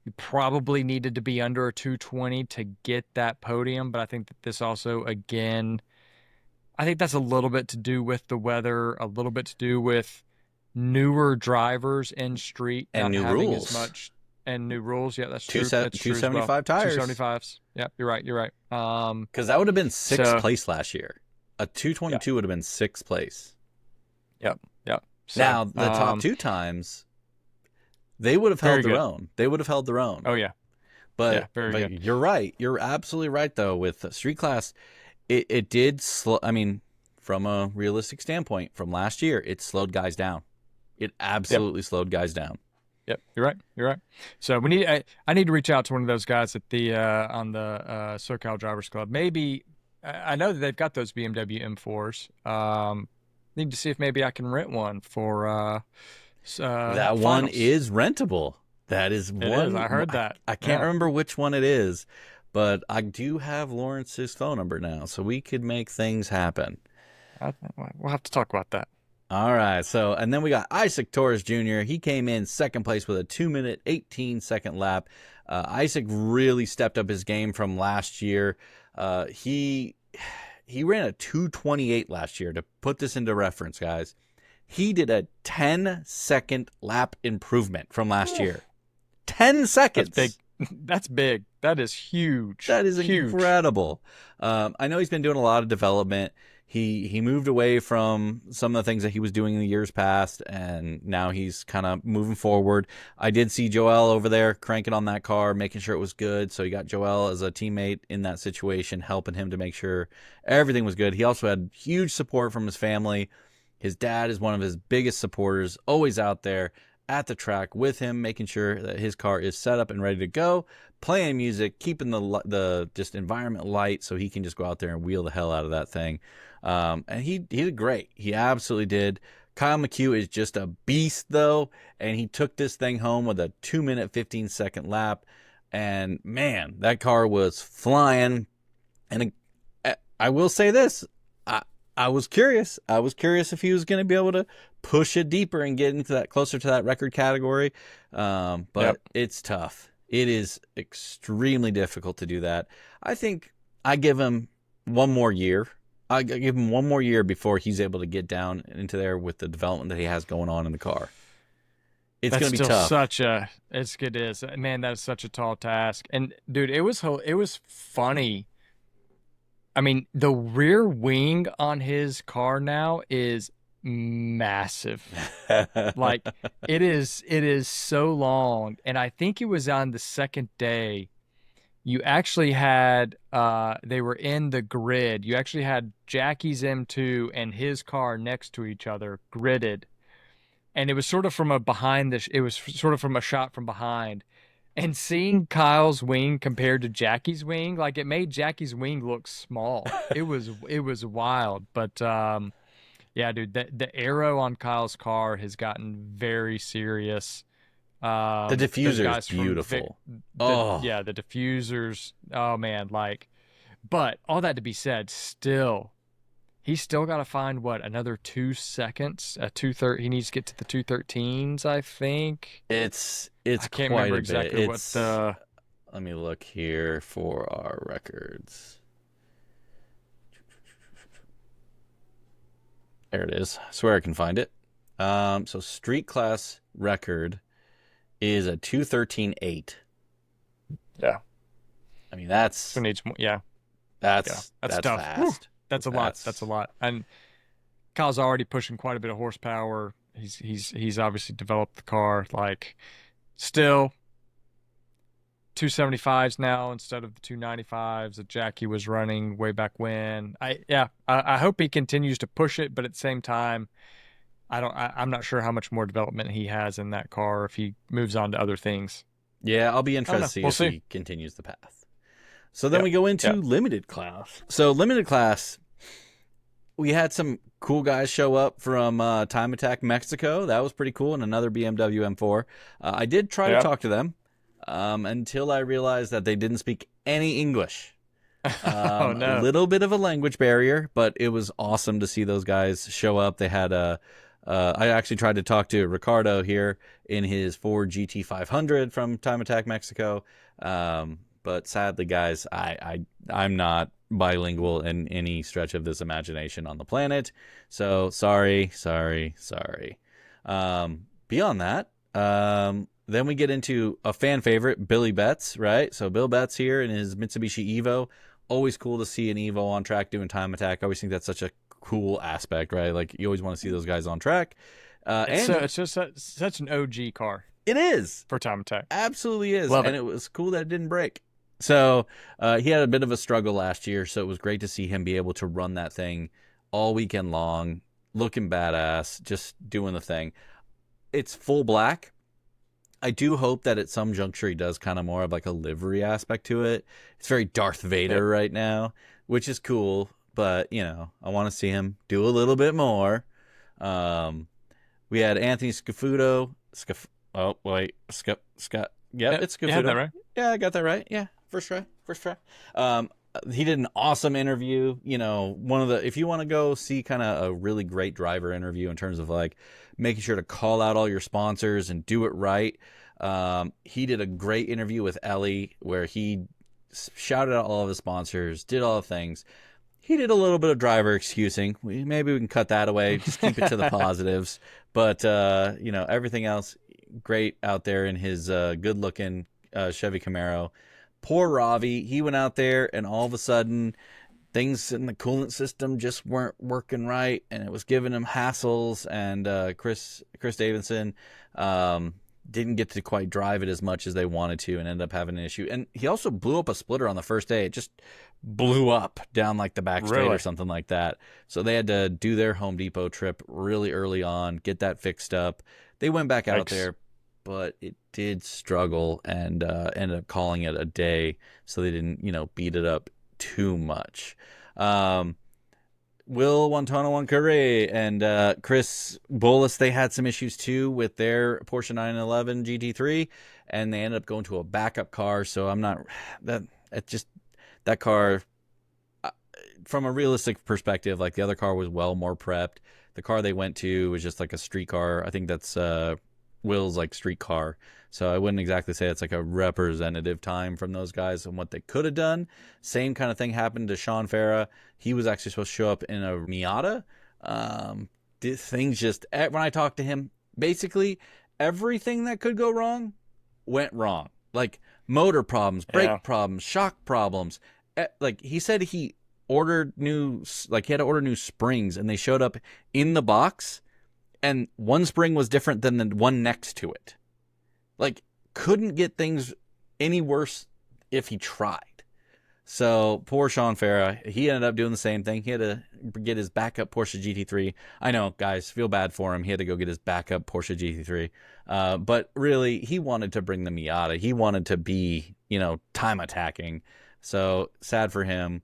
you probably needed to be under a 220 to get that podium, but I think that this also, again, I think that's a little bit to do with the weather, a little bit to do with newer drivers in Street And not new having rules. as much, and new rules. Yeah, that's Two true. set, That's true as well. 275 tires. 275s. Yeah, you're right. You're right. Because that would have been sixth So place last year. A 222 would have been sixth place. Yep. Yep. So, Now, the top two times, they would have very held their good. own. They would have held their own. Oh yeah. Yeah. Very But good. you're right. You're absolutely right, though. With Street Class, it did slow. I mean, from a realistic standpoint, from last year, it slowed guys down. It Yep. absolutely slowed guys down. Yep. You're right. You're right. So I need to reach out to one of those guys at the on the SoCal Drivers Club. Maybe I know that they've got those BMW M4s. Need to see if maybe I can rent one for That one finals. is rentable. That is It is. one. I heard that. I can't Yeah. remember which one it is, but I do have Lawrence's phone number now, so we could make things happen. We'll have to talk about that. All right. So, and then we got Isaac Torres Jr. He came in second place with a 2-minute, 18-second lap. Isaac really stepped up his game from last year. He ran a 2:28 last year. To put this into reference, guys, he did a 10-second lap improvement from last year. 10 seconds. That's big. That's big. That is huge. That is huge. incredible. I know he's been doing a lot of development. He moved away from some of the things that he was doing in the years past, and now he's kind of moving forward. I did see Joel over there cranking on that car, making sure it was good. So you got Joel as a teammate in that situation, helping him to make sure everything was good. He also had huge support from his family. His dad is one of his biggest supporters, always out there at the track with him, making sure that his car is set up and ready to go, playing music, keeping the just environment light so he can just go out there and wheel the hell out of that thing. And he did great. He absolutely did. Kyle McHugh is just a beast, though, and he took this thing home with a 2-minute, 15-second lap. And, man, that car was flying. And I will say this. I was curious. I was curious if he was going to be able to push it deeper and get into that closer to that record category. But Yep. It's tough. It is extremely difficult to do that. I think I give him one more year. I give him one more year before he's able to get down into there with the development that he has going on in the car. It's going to be tough. It is, man. That is such a tall task. And dude, it was funny. I mean, the rear wing on his car now is massive. Like it is so long. And I think it was on the second day. You actually had they were in the grid. You actually had Jackie's M2 and his car next to each other, gridded. And it was sort of from it was sort of from a shot from behind. And seeing Kyle's wing compared to Jackie's wing, like it made Jackie's wing look small. It was wild. But yeah, dude, the aero on Kyle's car has gotten very serious. The diffuser is beautiful. Yeah, the diffusers. Oh man, like, but all that to be said, he's still got to find another 2 seconds. He needs to get to the 213s, I think. It's I can't quite remember a exactly bit. what the. Let me look here for our records. There it is. I swear I can find it. So street class record is a 213.8. Yeah. I mean that's Needs more. Yeah. that's That's tough. fast. Whew. That's a lot. That's a lot. And Kyle's already pushing quite a bit of horsepower. He's obviously developed the car. Like, still 275s now instead of the 295s that Jackie was running way back when. I hope he continues to push it, but at the same time, I'm not sure how much more development he has in that car if he moves on to other things. Yeah, I'll be interested to see We'll if see. he continues the path. So then we go into limited class. So limited class, we had some cool guys show up from Time Attack Mexico. That was pretty cool, and another BMW M4. I did try to talk to them until I realized that they didn't speak any English. Oh no! A little bit of a language barrier, but it was awesome to see those guys show up. They had I actually tried to talk to Ricardo here in his Ford GT500 from Time Attack Mexico. But sadly, guys, I'm not bilingual in any stretch of this imagination on the planet. So sorry. Beyond that, then we get into a fan favorite, Billy Betts, right? So Bill Betts here in his Mitsubishi Evo. Always cool to see an Evo on track doing Time Attack. I always think that's such a cool aspect, right? Like you always want to see those guys on track. It's And it's just such an OG car it is. for time attack. Absolutely is. Love And it. it was cool that it didn't break. So he had a bit of a struggle last year. So it was great to see him be able to run that thing all weekend long, looking badass, just doing the thing. It's full black. I do hope that at some juncture he does kind of more of like a livery aspect to it. It's very Darth Vader Yep. right now, which is cool. But, I want to see him do a little bit more. Um, we had Anthony Scafuto. Oh, wait. Scott. Yep, Yep. it's You had that Scafuto. right. Yeah, I got that right. Yeah, first try. First try. He did an awesome interview. If you want to go see kind of a really great driver interview in terms of like making sure to call out all your sponsors and do it right. He did a great interview with Ellie where he shouted out all of his sponsors, did all the things. He did a little bit of driver excusing. Maybe we can cut that away. Just keep it to the positives. But everything else great out there in his good-looking Chevy Camaro. Poor Ravi, he went out there and all of a sudden things in the coolant system just weren't working right, and it was giving him hassles. And Chris Davidson didn't get to quite drive it as much as they wanted to, and ended up having an issue. And he also blew up a splitter on the first day. It just blew up down like the back straight or something like that. So they had to do their Home Depot trip really early on, get that fixed up. They went back out there, but it did struggle and ended up calling it a day, so they didn't beat it up too much. Will Wantana Curry and Chris Bullis, they had some issues too with their Porsche 911 GT3, and they ended up going to a backup car. So I'm not that car. From a realistic perspective, like the other car was well more prepped. The car they went to was just like a street car. I think that's Will's like street car. So I wouldn't exactly say it's like a representative time from those guys and what they could have done. Same kind of thing happened to Sean Farah. He was actually supposed to show up in a Miata. Things just, when I talked to him, basically everything that could go wrong went wrong. Like motor problems, brake problems, shock problems. Like he said he ordered he had to order new springs, and they showed up in the box, and one spring was different than the one next to it. Like, couldn't get things any worse if he tried. So, poor Sean Farah, he ended up doing the same thing. He had to get his backup Porsche GT3. I know, guys, feel bad for him. He had to go get his backup Porsche GT3. But really, he wanted to bring the Miata. He wanted to be, time attacking. So, sad for him.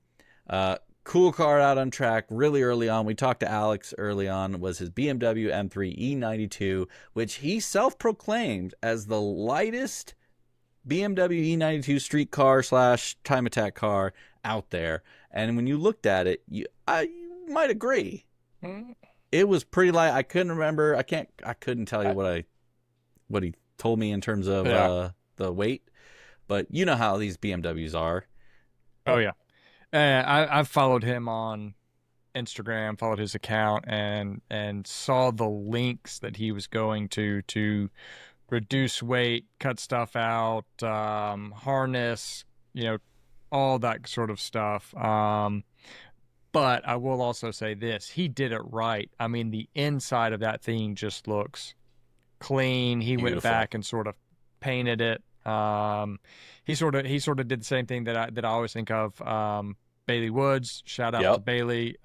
Cool car out on track really early on. We talked to Alex early on, was his BMW M3 E92, which he self-proclaimed as the lightest BMW E92 street car / time attack car out there. And when you looked at it, you might agree. It was pretty light. I couldn't remember. I couldn't tell you what he told me in terms of the weight, but you know how these BMWs are. Oh yeah. I've followed him on Instagram, followed his account, and saw the links that he was going to reduce weight, cut stuff out, harness, all that sort of stuff. But I will also say this: he did it right. I mean, the inside of that thing just looks clean. He went back and sort of painted it. He sort of did the same thing that I always think of. Bailey Woods, shout out to Bailey.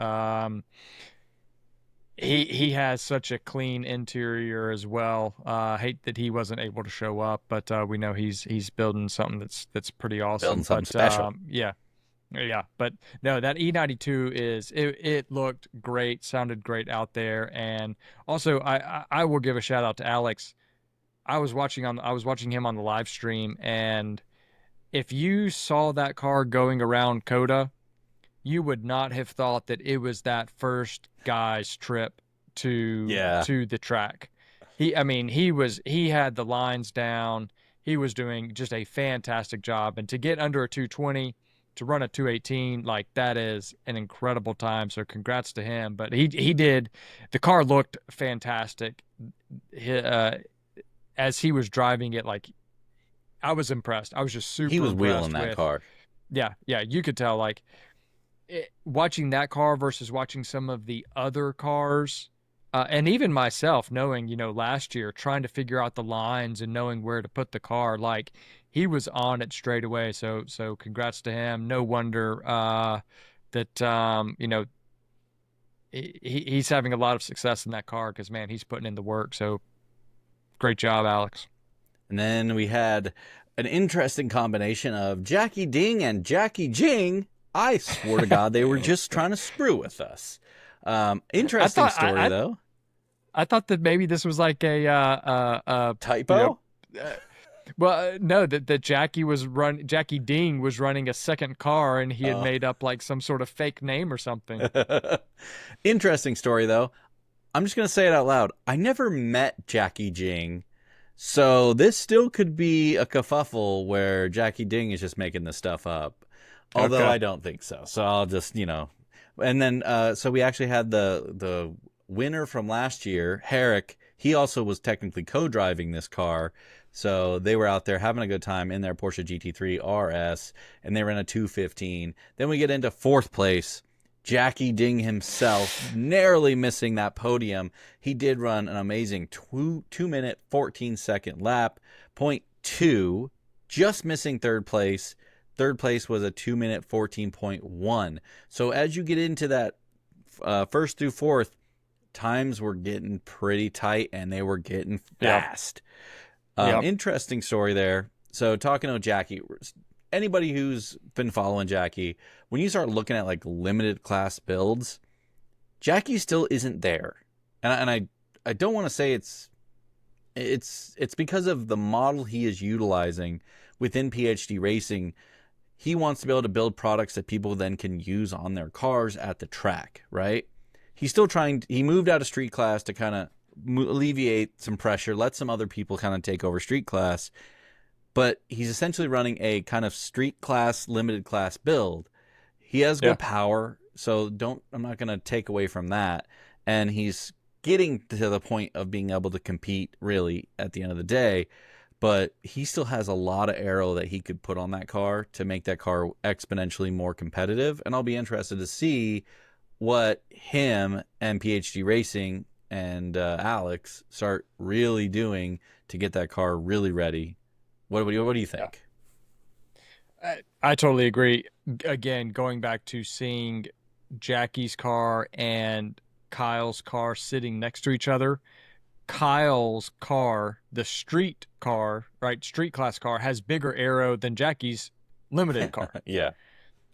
He has such a clean interior as well. Hate that he wasn't able to show up, but we know he's building something that's pretty awesome. Building something special. Yeah. But no, that E92 it looked great, sounded great out there, and also I will give a shout out to Alex. I was watching him on the live stream, and if you saw that car going around COTA, you would not have thought that it was that first guy's trip to the track. He had the lines down. He was doing just a fantastic job, and to get under a 220, to run a 218, like that is an incredible time. So congrats to him. But he did. The car looked fantastic. As he was driving it, like I was impressed. I was just super. He was impressed wheeling that car. Yeah, you could tell. Like watching that car versus watching some of the other cars, and even myself knowing, last year trying to figure out the lines and knowing where to put the car, like he was on it straight away. So congrats to him. No wonder that he's having a lot of success in that car because man, he's putting in the work. So great job, Alex. And then we had an interesting combination of Jackie Ding and Jackie Jing. I swear to God, they were just trying to screw with us. Interesting story, though. I thought that maybe this was like Typo? No, that Jackie Ding was running a second car and he had made up like some sort of fake name or something. Interesting story, though. I'm just going to say it out loud. I never met Jackie Jing, so this still could be a kerfuffle where Jackie Ding is just making this stuff up. Although Okay. I don't think so. So I'll just, And then, so we actually had the winner from last year, Herrick. He also was technically co-driving this car. So they were out there having a good time in their Porsche GT3 RS, and they ran a 215. Then we get into fourth place. Jackie Ding himself, narrowly missing that podium. He did run an amazing 2-minute, 14-second lap, .2, just missing third place. Third place was a 2-minute, 14.1. So as you get into that first through fourth, times were getting pretty tight and they were getting fast. Yep. Interesting story there. So talking to Jackie, anybody who's been following Jackie, when you start looking at like limited class builds, Jackie still isn't there. And I don't want to say it's because of the model he is utilizing within PhD Racing. He wants to be able to build products that people then can use on their cars at the track, right? He's still he moved out of street class to kind of alleviate some pressure, let some other people kind of take over street class. But he's essentially running a kind of street class, limited class build. He has good power, so I'm not going to take away from that. And he's getting to the point of being able to compete really at the end of the day. But he still has a lot of aero that he could put on that car to make that car exponentially more competitive. And I'll be interested to see what him and PhD Racing and Alex start really doing to get that car really ready. What do you think? I totally agree. Again, going back to seeing Jackie's car and Kyle's car sitting next to each other. Kyle's car, the street car, right, street class car, has bigger aero than Jackie's limited car. Yeah.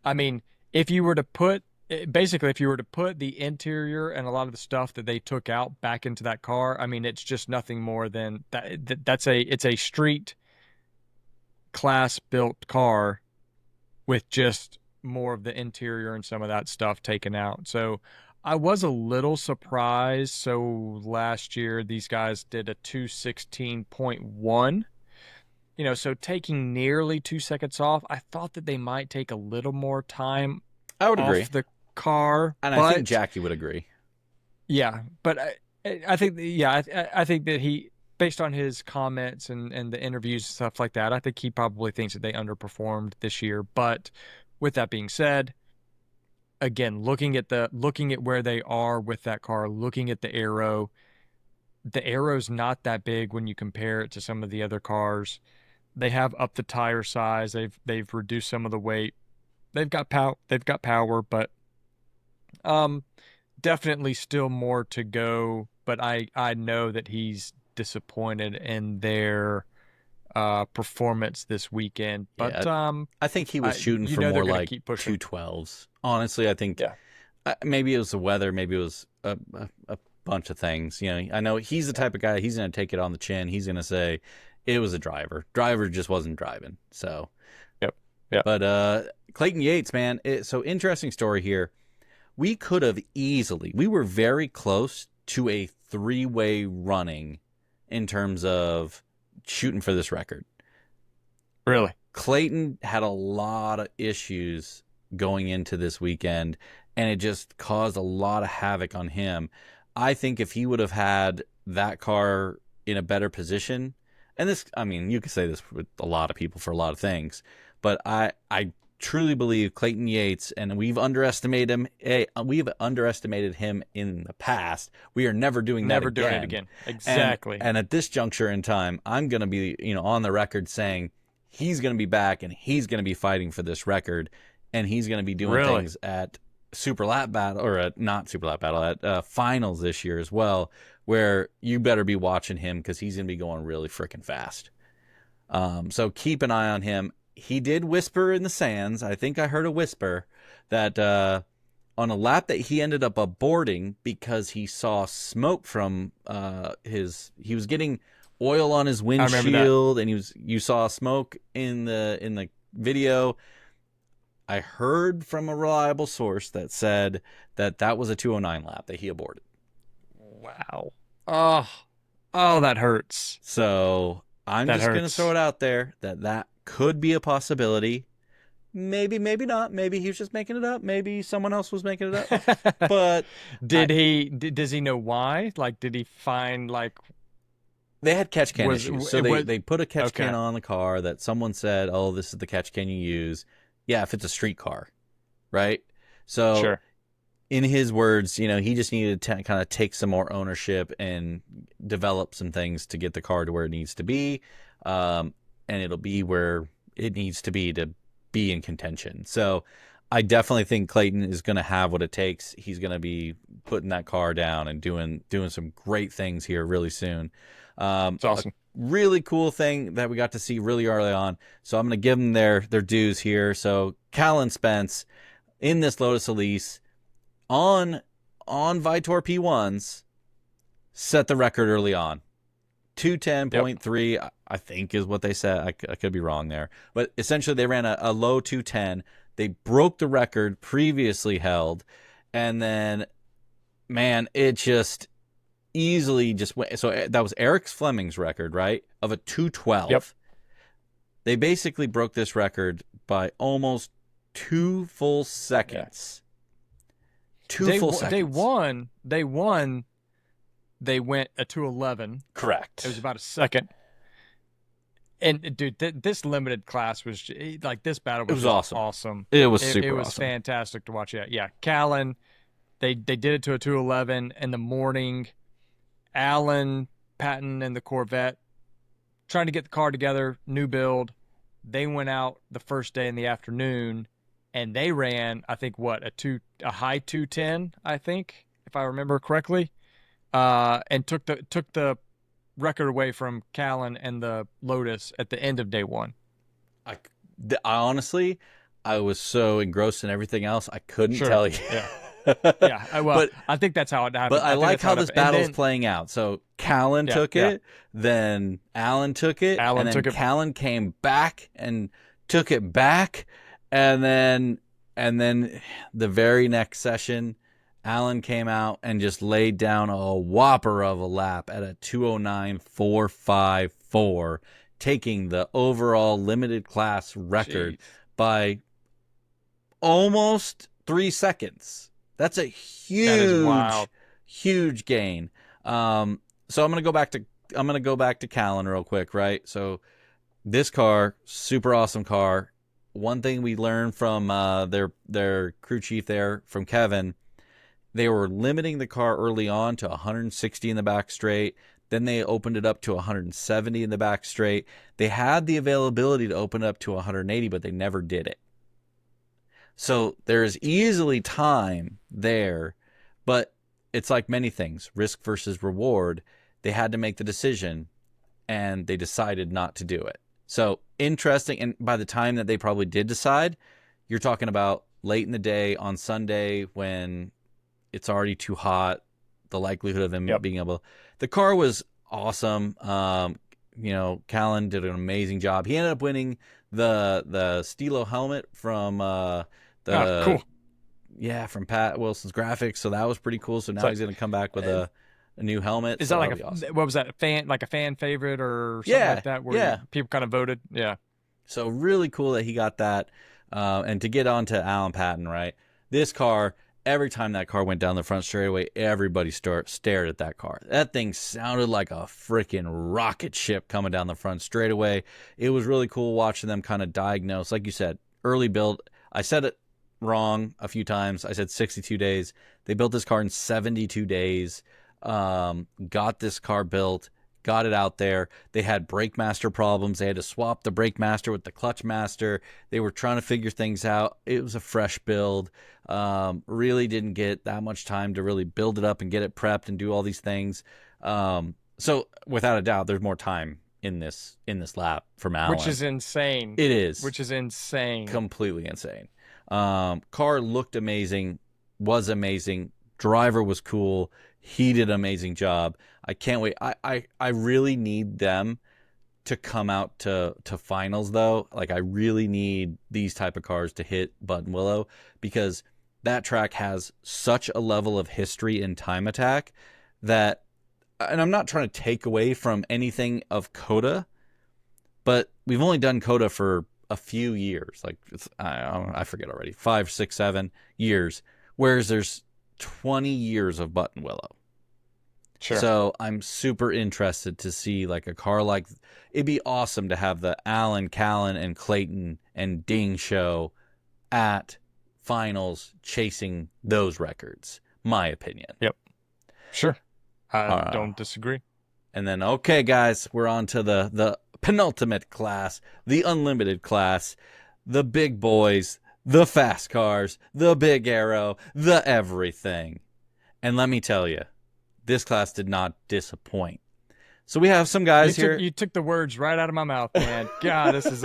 I mean, if you were to put the interior and a lot of the stuff that they took out back into that car, I mean, it's just nothing more than that. It's a street class built car with just more of the interior and some of that stuff taken out. So I was a little surprised. So last year, these guys did a 216.1. So taking nearly 2 seconds off, I thought that they might take a little more time I would agree. off the car. And I think Jackie would agree. Yeah, but I think, I think that he, based on his comments and the interviews and stuff like that, I think he probably thinks that they underperformed this year. But with that being said, again, looking at where they are with that car, looking at the arrow's not that big when you compare it to some of the other cars. They have upped the tire size. They've reduced some of the weight. They've got power, but definitely still more to go. But I know that he's disappointed in their performance this weekend. But I think he was shooting for more like 212s. Honestly, I think maybe it was the weather, maybe it was a bunch of things. I know he's the type of guy, he's going to take it on the chin. He's going to say it was a driver. Driver just wasn't driving. So, yep. But Clayton Yates, man, so interesting story here. We could have we were very close to a 3-way running in terms of shooting for this record. Really? Clayton had a lot of issues going into this weekend, and it just caused a lot of havoc on him. I think if he would have had that car in a better position, and this, I mean, you could say this with a lot of people for a lot of things, but I truly believe Clayton Yates, and we've underestimated him. We've underestimated him in the past. We are never doing that Never again. doing it again. Exactly. And at this juncture in time, I'm going to be, on the record saying he's going to be back and he's going to be fighting for this record, and he's going to be doing Really? things at Super Lap Battle, or at not Super Lap Battle, at finals this year as well, where you better be watching him because he's going to be going really freaking fast. So keep an eye on him. He did whisper in the sands. I think I heard a whisper that on a lap that he ended up aborting because he saw smoke from he was getting oil on his windshield, and you saw smoke in the video. I heard from a reliable source that said that was a 209 lap that he aborted. Wow. Oh, that hurts. So I'm just going to throw it out there that could be a possibility. Maybe, maybe not. Maybe he was just making it up. Maybe someone else was making it up. But does he know why? Like, did he find like they had catch can issues? So they put a catch can on the car that someone said, "Oh, this is the catch can you use." Yeah, if it's a street car, right? So sure. In his words, he just needed to kind of take some more ownership and develop some things to get the car to where it needs to be. And it'll be where it needs to be in contention. So I definitely think Clayton is going to have what it takes. He's going to be putting that car down and doing some great things here really soon. It's awesome. Really cool thing that we got to see really early on. So I'm going to give them their dues here. So Callan Spence in this Lotus Elise on Vitor P1s set the record early on. 210.3, yep. I think is what they said. I could be wrong there. But essentially they ran a low 210. They broke the record previously held. And then, man, it just easily just went. So that was Eric Fleming's record, right? Of a 212. Yep. They basically broke this record by almost 2 full seconds. Yeah. 2 full seconds. They won. They went a 211. Correct. It was about a second. And dude, this limited class was like, this battle was awesome. It was super awesome. It was fantastic to watch. Yeah. Callan, they did it to a 211 in the morning. Alan, Patton, and the Corvette trying to get the car together, new build. They went out the first day in the afternoon, and they ran, I think, a high 210, I think, if I remember correctly, and took the record away from Callan and the Lotus at the end of day one. I honestly, I was so engrossed in everything else, I couldn't tell you. Yeah. Yeah, well, but I think that's how it happened. But I like how this battle is playing out. So Callan took it, then Alan took it, and then Callan came back and took it back, and then the very next session, Alan came out and just laid down a whopper of a lap at a 209.454, taking the overall limited class record by almost 3 seconds. That's a huge gain. So I'm gonna go back to Callan real quick, right? So this car, super awesome car. One thing we learned from their crew chief there, from Kevin, they were limiting the car early on to 160 in the back straight. Then they opened it up to 170 in the back straight. They had the availability to open it up to 180, but they never did it. So there's easily time there, but it's like many things, risk versus reward. They had to make the decision, and they decided not to do it. So interesting. And by the time that they probably did decide, you're talking about late in the day on Sunday when it's already too hot, the likelihood of him being able. The car was awesome. Callan did an amazing job. He ended up winning the Stilo helmet from cool. Yeah, from Pat Wilson's Graphics. So that was pretty cool. So now he's going to come back with a new helmet. Is that like awesome. What was that, a fan favorite or something like that? Where people kind of voted. Yeah. So really cool that he got that. And to get on to Alan Patton, right? This car, every time that car went down the front straightaway, everybody stared at that car. That thing sounded like a freaking rocket ship coming down the front straightaway. It was really cool watching them kind of diagnose, like you said, early build. I said it wrong a few times. I said 62 days. They built this car in 72 days. Got this car built, got it out there. They had brake master problems. They had to swap the brake master with the clutch master. They were trying to figure things out. It was a fresh build. Really didn't get that much time to really build it up and get it prepped and do all these things. So without a doubt, there's more time in this lap from Allen. Which is insane. It is. Which is insane. Completely insane. Car looked amazing, was amazing. Driver was cool. He did an amazing job. I can't wait. I really need them to come out to finals, though. Like, I really need these type of cars to hit Buttonwillow, because that track has such a level of history in time attack that, and I'm not trying to take away from anything of COTA, but we've only done COTA for a few years. Like, I forget already, 5, 6, 7 years, whereas there's 20 years of Buttonwillow. Sure. So I'm super interested to see like a car like, it'd be awesome to have the Allen, Callan, and Clayton and Ding show at finals chasing those records. My opinion. Yep. Sure. I don't disagree. And then, okay, guys, we're on to the penultimate class, the unlimited class, the big boys, the fast cars, the big arrow, the everything. And let me tell you, this class did not disappoint. So we have some guys here. You took the words right out of my mouth, man. God, this was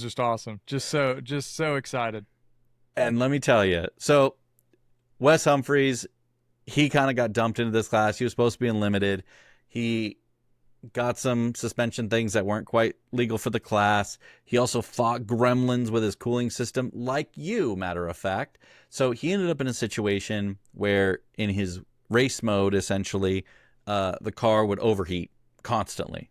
just awesome. Just so excited. And let me tell you, so Wes Humphreys, he kind of got dumped into this class. He was supposed to be in limited. He got some suspension things that weren't quite legal for the class. He also fought gremlins with his cooling system, like you, matter of fact. So he ended up in a situation where in his race mode, essentially, the car would overheat constantly.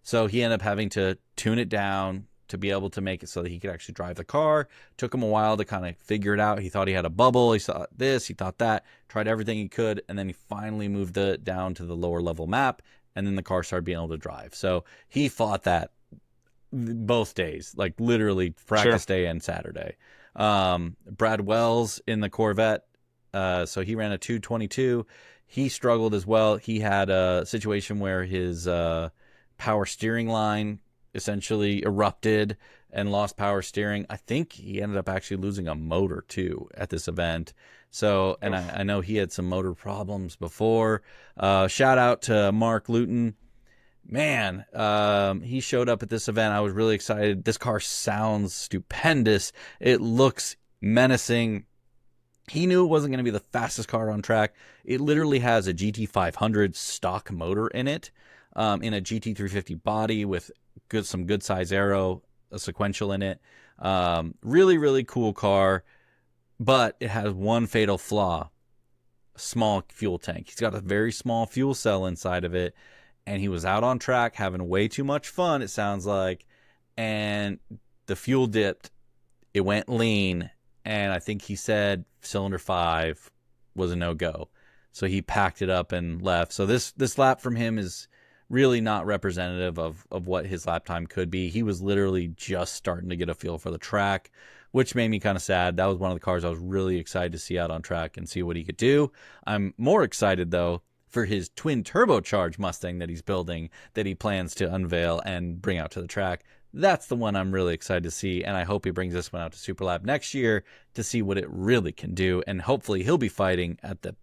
So he ended up having to tune it down to be able to make it so that he could actually drive the car. Took him a while to kind of figure it out. He thought he had a bubble. He thought this, he thought that, tried everything he could, and then he finally moved it down to the lower level map, and then the car started being able to drive. So he fought that both days, like literally practice day and Saturday. Brad Wells in the Corvette, so he ran a 222. He struggled as well. He had a situation where his power steering line essentially erupted and lost power steering. I think he ended up actually losing a motor too at this event. So, and I know he had some motor problems before. Shout out to Mark Luton. Man, he showed up at this event. I was really excited. This car sounds stupendous. It looks menacing. He knew it wasn't going to be the fastest car on track. It literally has a GT500 stock motor in it, in a GT350 body with some good size aero, a sequential in it. Really, really cool car, but it has one fatal flaw: a small fuel tank. He's got a very small fuel cell inside of it, and he was out on track having way too much fun, it sounds like, and the fuel dipped. It went lean, and I think he said cylinder 5 was a no-go. So he packed it up and left. So this lap from him is really not representative of what his lap time could be. He was literally just starting to get a feel for the track, which made me kind of sad. That was one of the cars I was really excited to see out on track and see what he could do. I'm more excited, though, for his twin turbocharged Mustang that he's building, that he plans to unveil and bring out to the track. That's the one I'm really excited to see, and I hope he brings this one out to Super Lab next year to see what it really can do, and hopefully he'll be fighting at the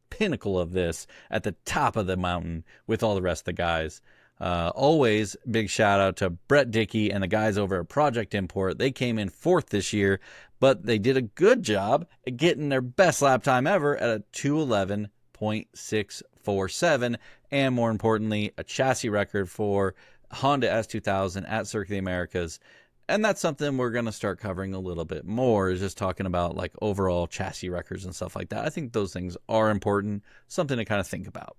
pinnacle of this, at the top of the mountain with all the rest of the guys. Always big shout out to Brett Dickey and the guys over at Project Import. They came in 4th this year, but they did a good job at getting their best lap time ever at a 2:11.647, and more importantly, a chassis record for Honda S2000 at Circuit of the Americas. And that's something we're going to start covering a little bit more, is just talking about like overall chassis records and stuff like that. I think those things are important, something to kind of think about.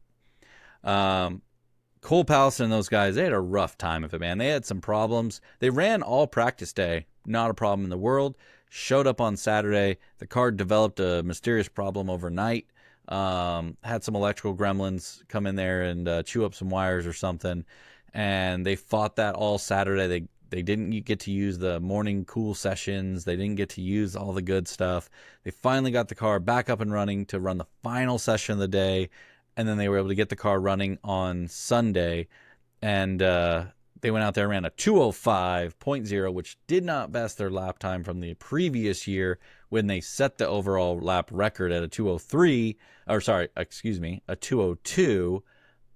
Cole Pallison and those guys, they had a rough time of it, man. They had some problems. They ran all practice day, not a problem in the world. Showed up on Saturday. The car developed a mysterious problem overnight. Had some electrical gremlins come in there and chew up some wires or something. And they fought that all Saturday. They didn't get to use the morning cool sessions. They didn't get to use all the good stuff. They finally got the car back up and running to run the final session of the day, and then they were able to get the car running on Sunday, and they went out there and ran a 2:05.0, which did not best their lap time from the previous year when they set the overall lap record at a 2:03, or sorry, excuse me, a 2:02.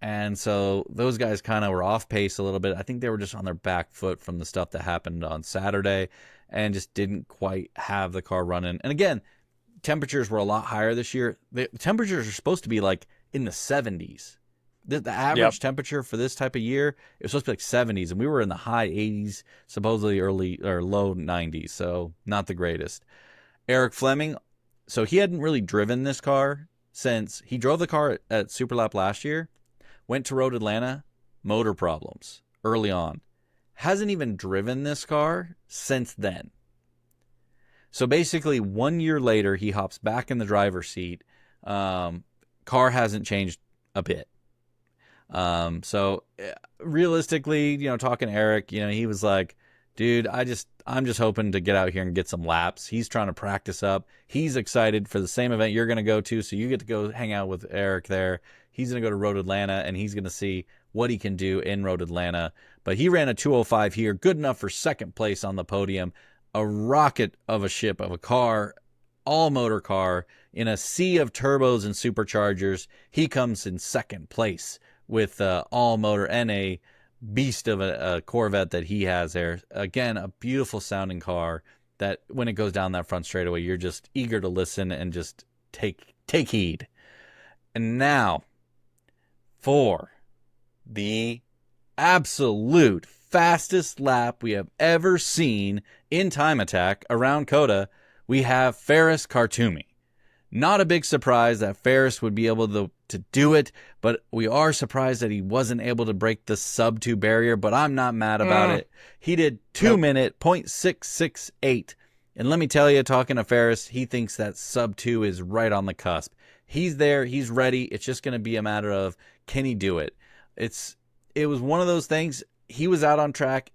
And so those guys kind of were off pace a little bit. I think they were just on their back foot from the stuff that happened on Saturday and just didn't quite have the car running. And again, temperatures were a lot higher this year. The temperatures are supposed to be like in the 70s. The average temperature for this type of year, it was supposed to be like 70s, and we were in the high 80s, supposedly early or low 90s, so not the greatest. Eric Fleming, so he hadn't really driven this car since he drove the car at Superlap last year. Went to Road Atlanta, motor problems early on. Hasn't even driven this car since then. So basically 1 year later, he hops back in the driver's seat. Car hasn't changed a bit. So realistically, talking to Eric, he was like, dude, I'm just hoping to get out here and get some laps. He's trying to practice up. He's excited for the same event you're going to go to. So you get to go hang out with Eric there. He's going to go to Road Atlanta, and he's going to see what he can do in Road Atlanta. But he ran a 2:05 here, good enough for second place on the podium. A rocket of a ship of a car, all motor car, in a sea of turbos and superchargers. He comes in second place with all motor and a beast of a Corvette that he has there. Again, a beautiful sounding car that when it goes down that front straightaway, you're just eager to listen and just take heed. And now, for the absolute fastest lap we have ever seen in Time Attack around COTA, we have Faris Khartoumi. Not a big surprise that Faris would be able to do it, but we are surprised that he wasn't able to break the sub-2 barrier, but I'm not mad about it. He did 2-minute .668. And let me tell you, talking to Faris, he thinks that sub-2 is right on the cusp. He's there. He's ready. It's just going to be a matter of, can he do it? It was one of those things. He was out on track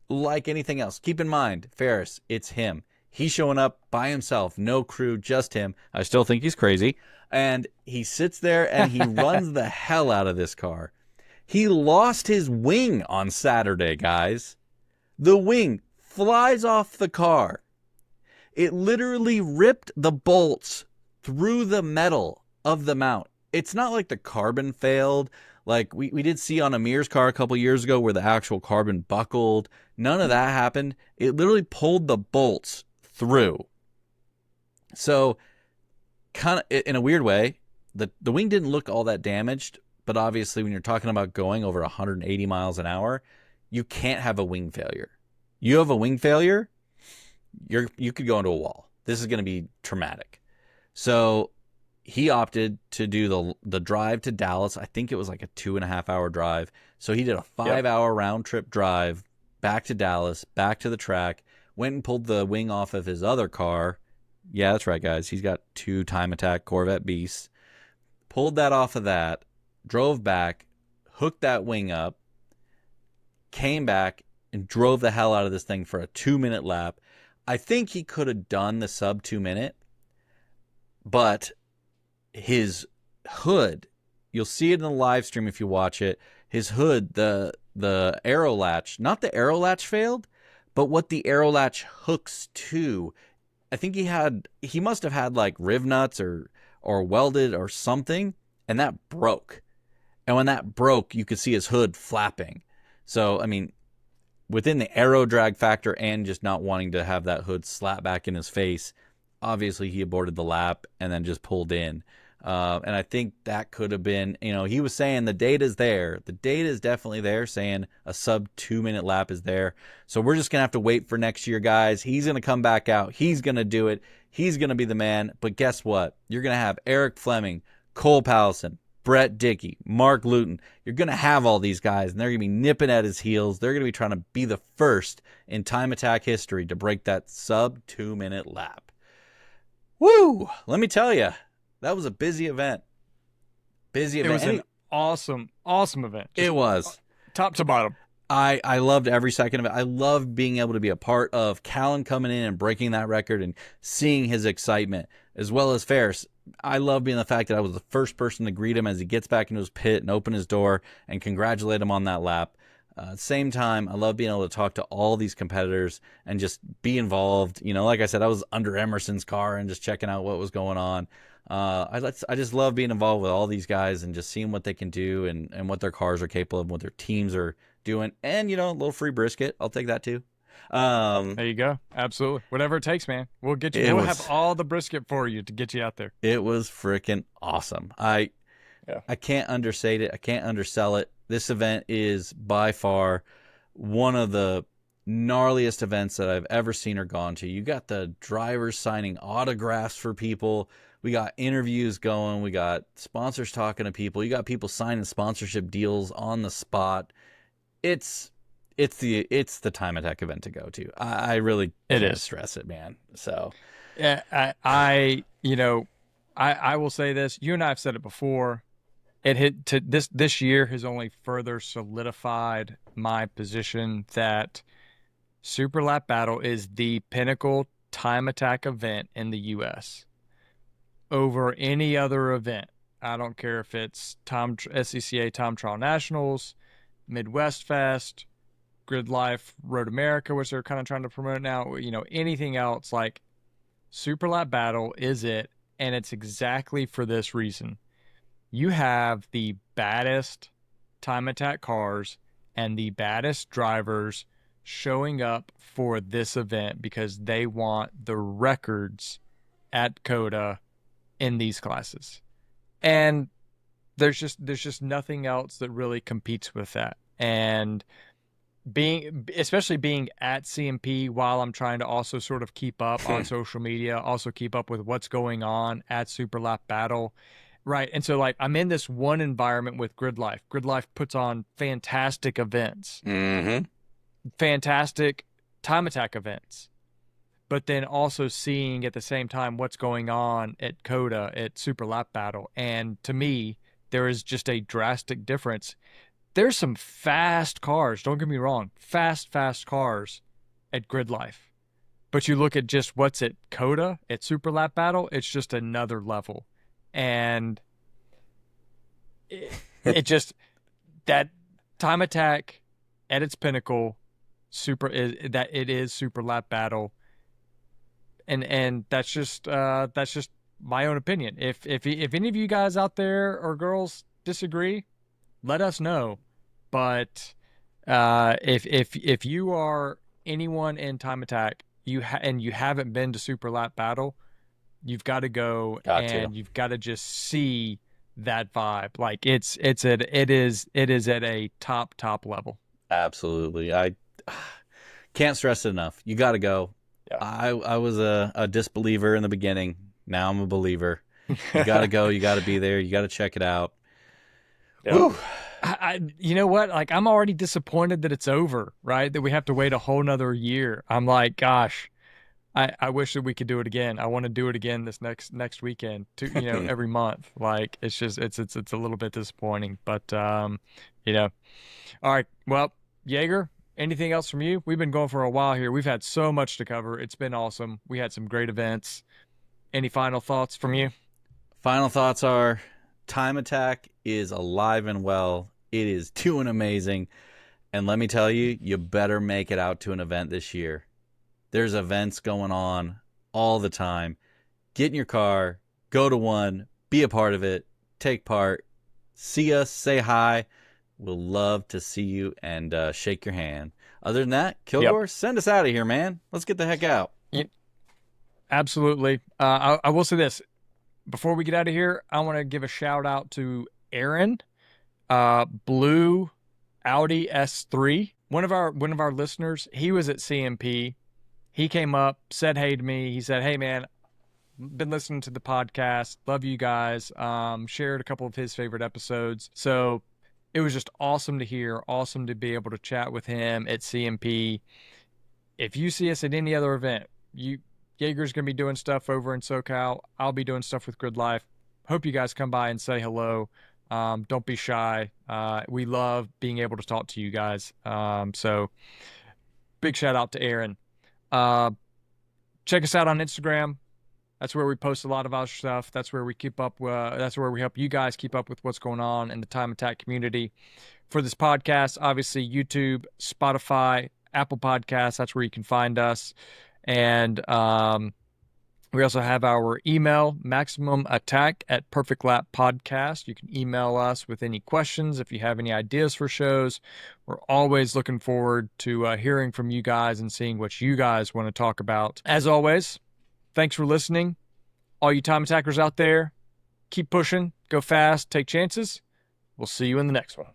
like anything else. Keep in mind, Faris, it's him. He's showing up by himself, no crew, just him. I still think he's crazy. And he sits there and he runs the hell out of this car. He lost his wing on Saturday, guys. The wing flies off the car. It literally ripped the bolts through the metal of the mount. It's not like the carbon failed. Like we did see on Amir's car a couple years ago where the actual carbon buckled. None of that happened. It literally pulled the bolts through. So kind of in a weird way, the wing didn't look all that damaged, but obviously when you're talking about going over 180 miles an hour, you can't have a wing failure. You have a wing failure, you could go into a wall. This is going to be traumatic. So he opted to do the drive to Dallas. I think it was like a 2.5 hour drive. So he did a 5-hour round trip drive back to Dallas, back to the track, went and pulled the wing off of his other car. Yeah, that's right, guys. He's got 2 Time Attack Corvette Beasts. Pulled that off of that, drove back, hooked that wing up, came back, and drove the hell out of this thing for a 2-minute lap. I think he could have done the sub 2 minute, but his hood, you'll see it in the live stream if you watch it, his hood, the arrow latch, not the arrow latch failed, but what the arrow latch hooks to. I think he must have had like riv nuts or welded or something, and that broke. And when that broke, you could see his hood flapping. So, I mean, within the aero drag factor and just not wanting to have that hood slap back in his face, obviously he aborted the lap and then just pulled in. And I think that could have been, he was saying the data's there. The data is definitely there saying a sub 2-minute lap is there. So we're just going to have to wait for next year, guys. He's going to come back out. He's going to do it. He's going to be the man. But guess what? You're going to have Eric Fleming, Cole Powelson, Brett Dickey, Mark Luton. You're going to have all these guys, and they're going to be nipping at his heels. They're going to be trying to be the first in Time Attack history to break that sub 2-minute lap. Woo! Let me tell you. That was a busy event. It was an awesome event. It was. Top to bottom. I loved every second of it. I loved being able to be a part of Callan coming in and breaking that record and seeing his excitement, as well as Ferris. I love being the fact that I was the first person to greet him as he gets back into his pit and open his door and congratulate him on that lap. Same time, I love being able to talk to all these competitors and just be involved. You know, like I said, I was under Emerson's car and just checking out what was going on. I just love being involved with all these guys and just seeing what they can do and what their cars are capable of, what their teams are doing. And, you know, a little free brisket. I'll take that too. There you go. Absolutely. Whatever it takes, man. We'll get you. We'll have all the brisket for you to get you out there. It was freaking awesome. I can't understate it. I can't undersell it. This event is by far one of the gnarliest events that I've ever seen or gone to. You got the drivers signing autographs for people. We got interviews going. We got sponsors talking to people. You got people signing sponsorship deals on the spot. It's the Time Attack event to go to. I really can't stress it, man. So yeah, I will say this. You and I have said it before. It hit to this year has only further solidified my position that Super Lap Battle is the pinnacle time attack event in the U.S. over any other event. I don't care if it's SCCA Time Trial Nationals, Midwest Fest, Grid Life, Road America, which they're kind of trying to promote now. You know, anything else, like Super Lap Battle is it, and it's exactly for this reason. You have the baddest time attack cars and the baddest drivers showing up for this event because they want the records at COTA in these classes. And there's just nothing else that really competes with that. And especially being at CMP while I'm trying to also sort of keep up on social media, also keep up with what's going on at Super Lap Battle. Right. And so, like, I'm in this one environment with Grid Life. Grid Life puts on fantastic events, fantastic time attack events, but then also seeing at the same time what's going on at COTA, at Super Lap Battle. And to me, there is just a drastic difference. There's some fast cars, don't get me wrong, fast cars at Grid Life. But you look at just what's at COTA, at Super Lap Battle, it's just another level. And it just, that time attack at its pinnacle, it is Super Lap Battle. And that's just my own opinion. If any of you guys out there or girls disagree, let us know. But if you are anyone in time attack, and you haven't been to Super Lap Battle, you've got to go you've got to just see that vibe. Like it is at a top level. Absolutely. I can't stress it enough. You got to go. Yeah. I was a disbeliever in the beginning. Now I'm a believer. You got to go. You got to be there. You got to check it out. Yep. You know what? Like, I'm already disappointed that it's over, right? That we have to wait a whole nother year. I'm like, gosh, I wish that we could do it again. I want to do it again this next weekend, every month. Like, it's just, it's a little bit disappointing, but, all right. Well, Jager, anything else from you? We've been going for a while here. We've had so much to cover. It's been awesome. We had some great events. Any final thoughts from you? Final thoughts are Time Attack is alive and well. It is doing amazing. And let me tell you, you better make it out to an event this year. There's events going on all the time. Get in your car, go to one, be a part of it, take part, see us, say hi. We'll love to see you and shake your hand. Other than that, Kilgore, Send us out of here, man. Let's get the heck out. Absolutely. I will say this. Before we get out of here, I want to give a shout out to Aaron, Blue Audi S3. One of our listeners, he was at CMP. He came up, said hey to me. He said, "Hey man, been listening to the podcast. Love you guys." Shared a couple of his favorite episodes. So it was just awesome to hear, awesome to be able to chat with him at CMP. If you see us at any other event, Jager's going to be doing stuff over in SoCal. I'll be doing stuff with Grid Life. Hope you guys come by and say hello. Don't be shy. We love being able to talk to you guys. So big shout out to Aaron. Uh, Check us out on Instagram. That's where we post a lot of our stuff. That's where we keep up. That's where we help you guys keep up with what's going on in the Time Attack community. For this podcast, obviously YouTube, Spotify, Apple Podcasts. That's where you can find us. And we also have our email, maximumattack@perfectlappodcast. You can email us with any questions if you have any ideas for shows. We're always looking forward to hearing from you guys and seeing what you guys want to talk about. As always, thanks for listening. All you time attackers out there, keep pushing, go fast, take chances. We'll see you in the next one.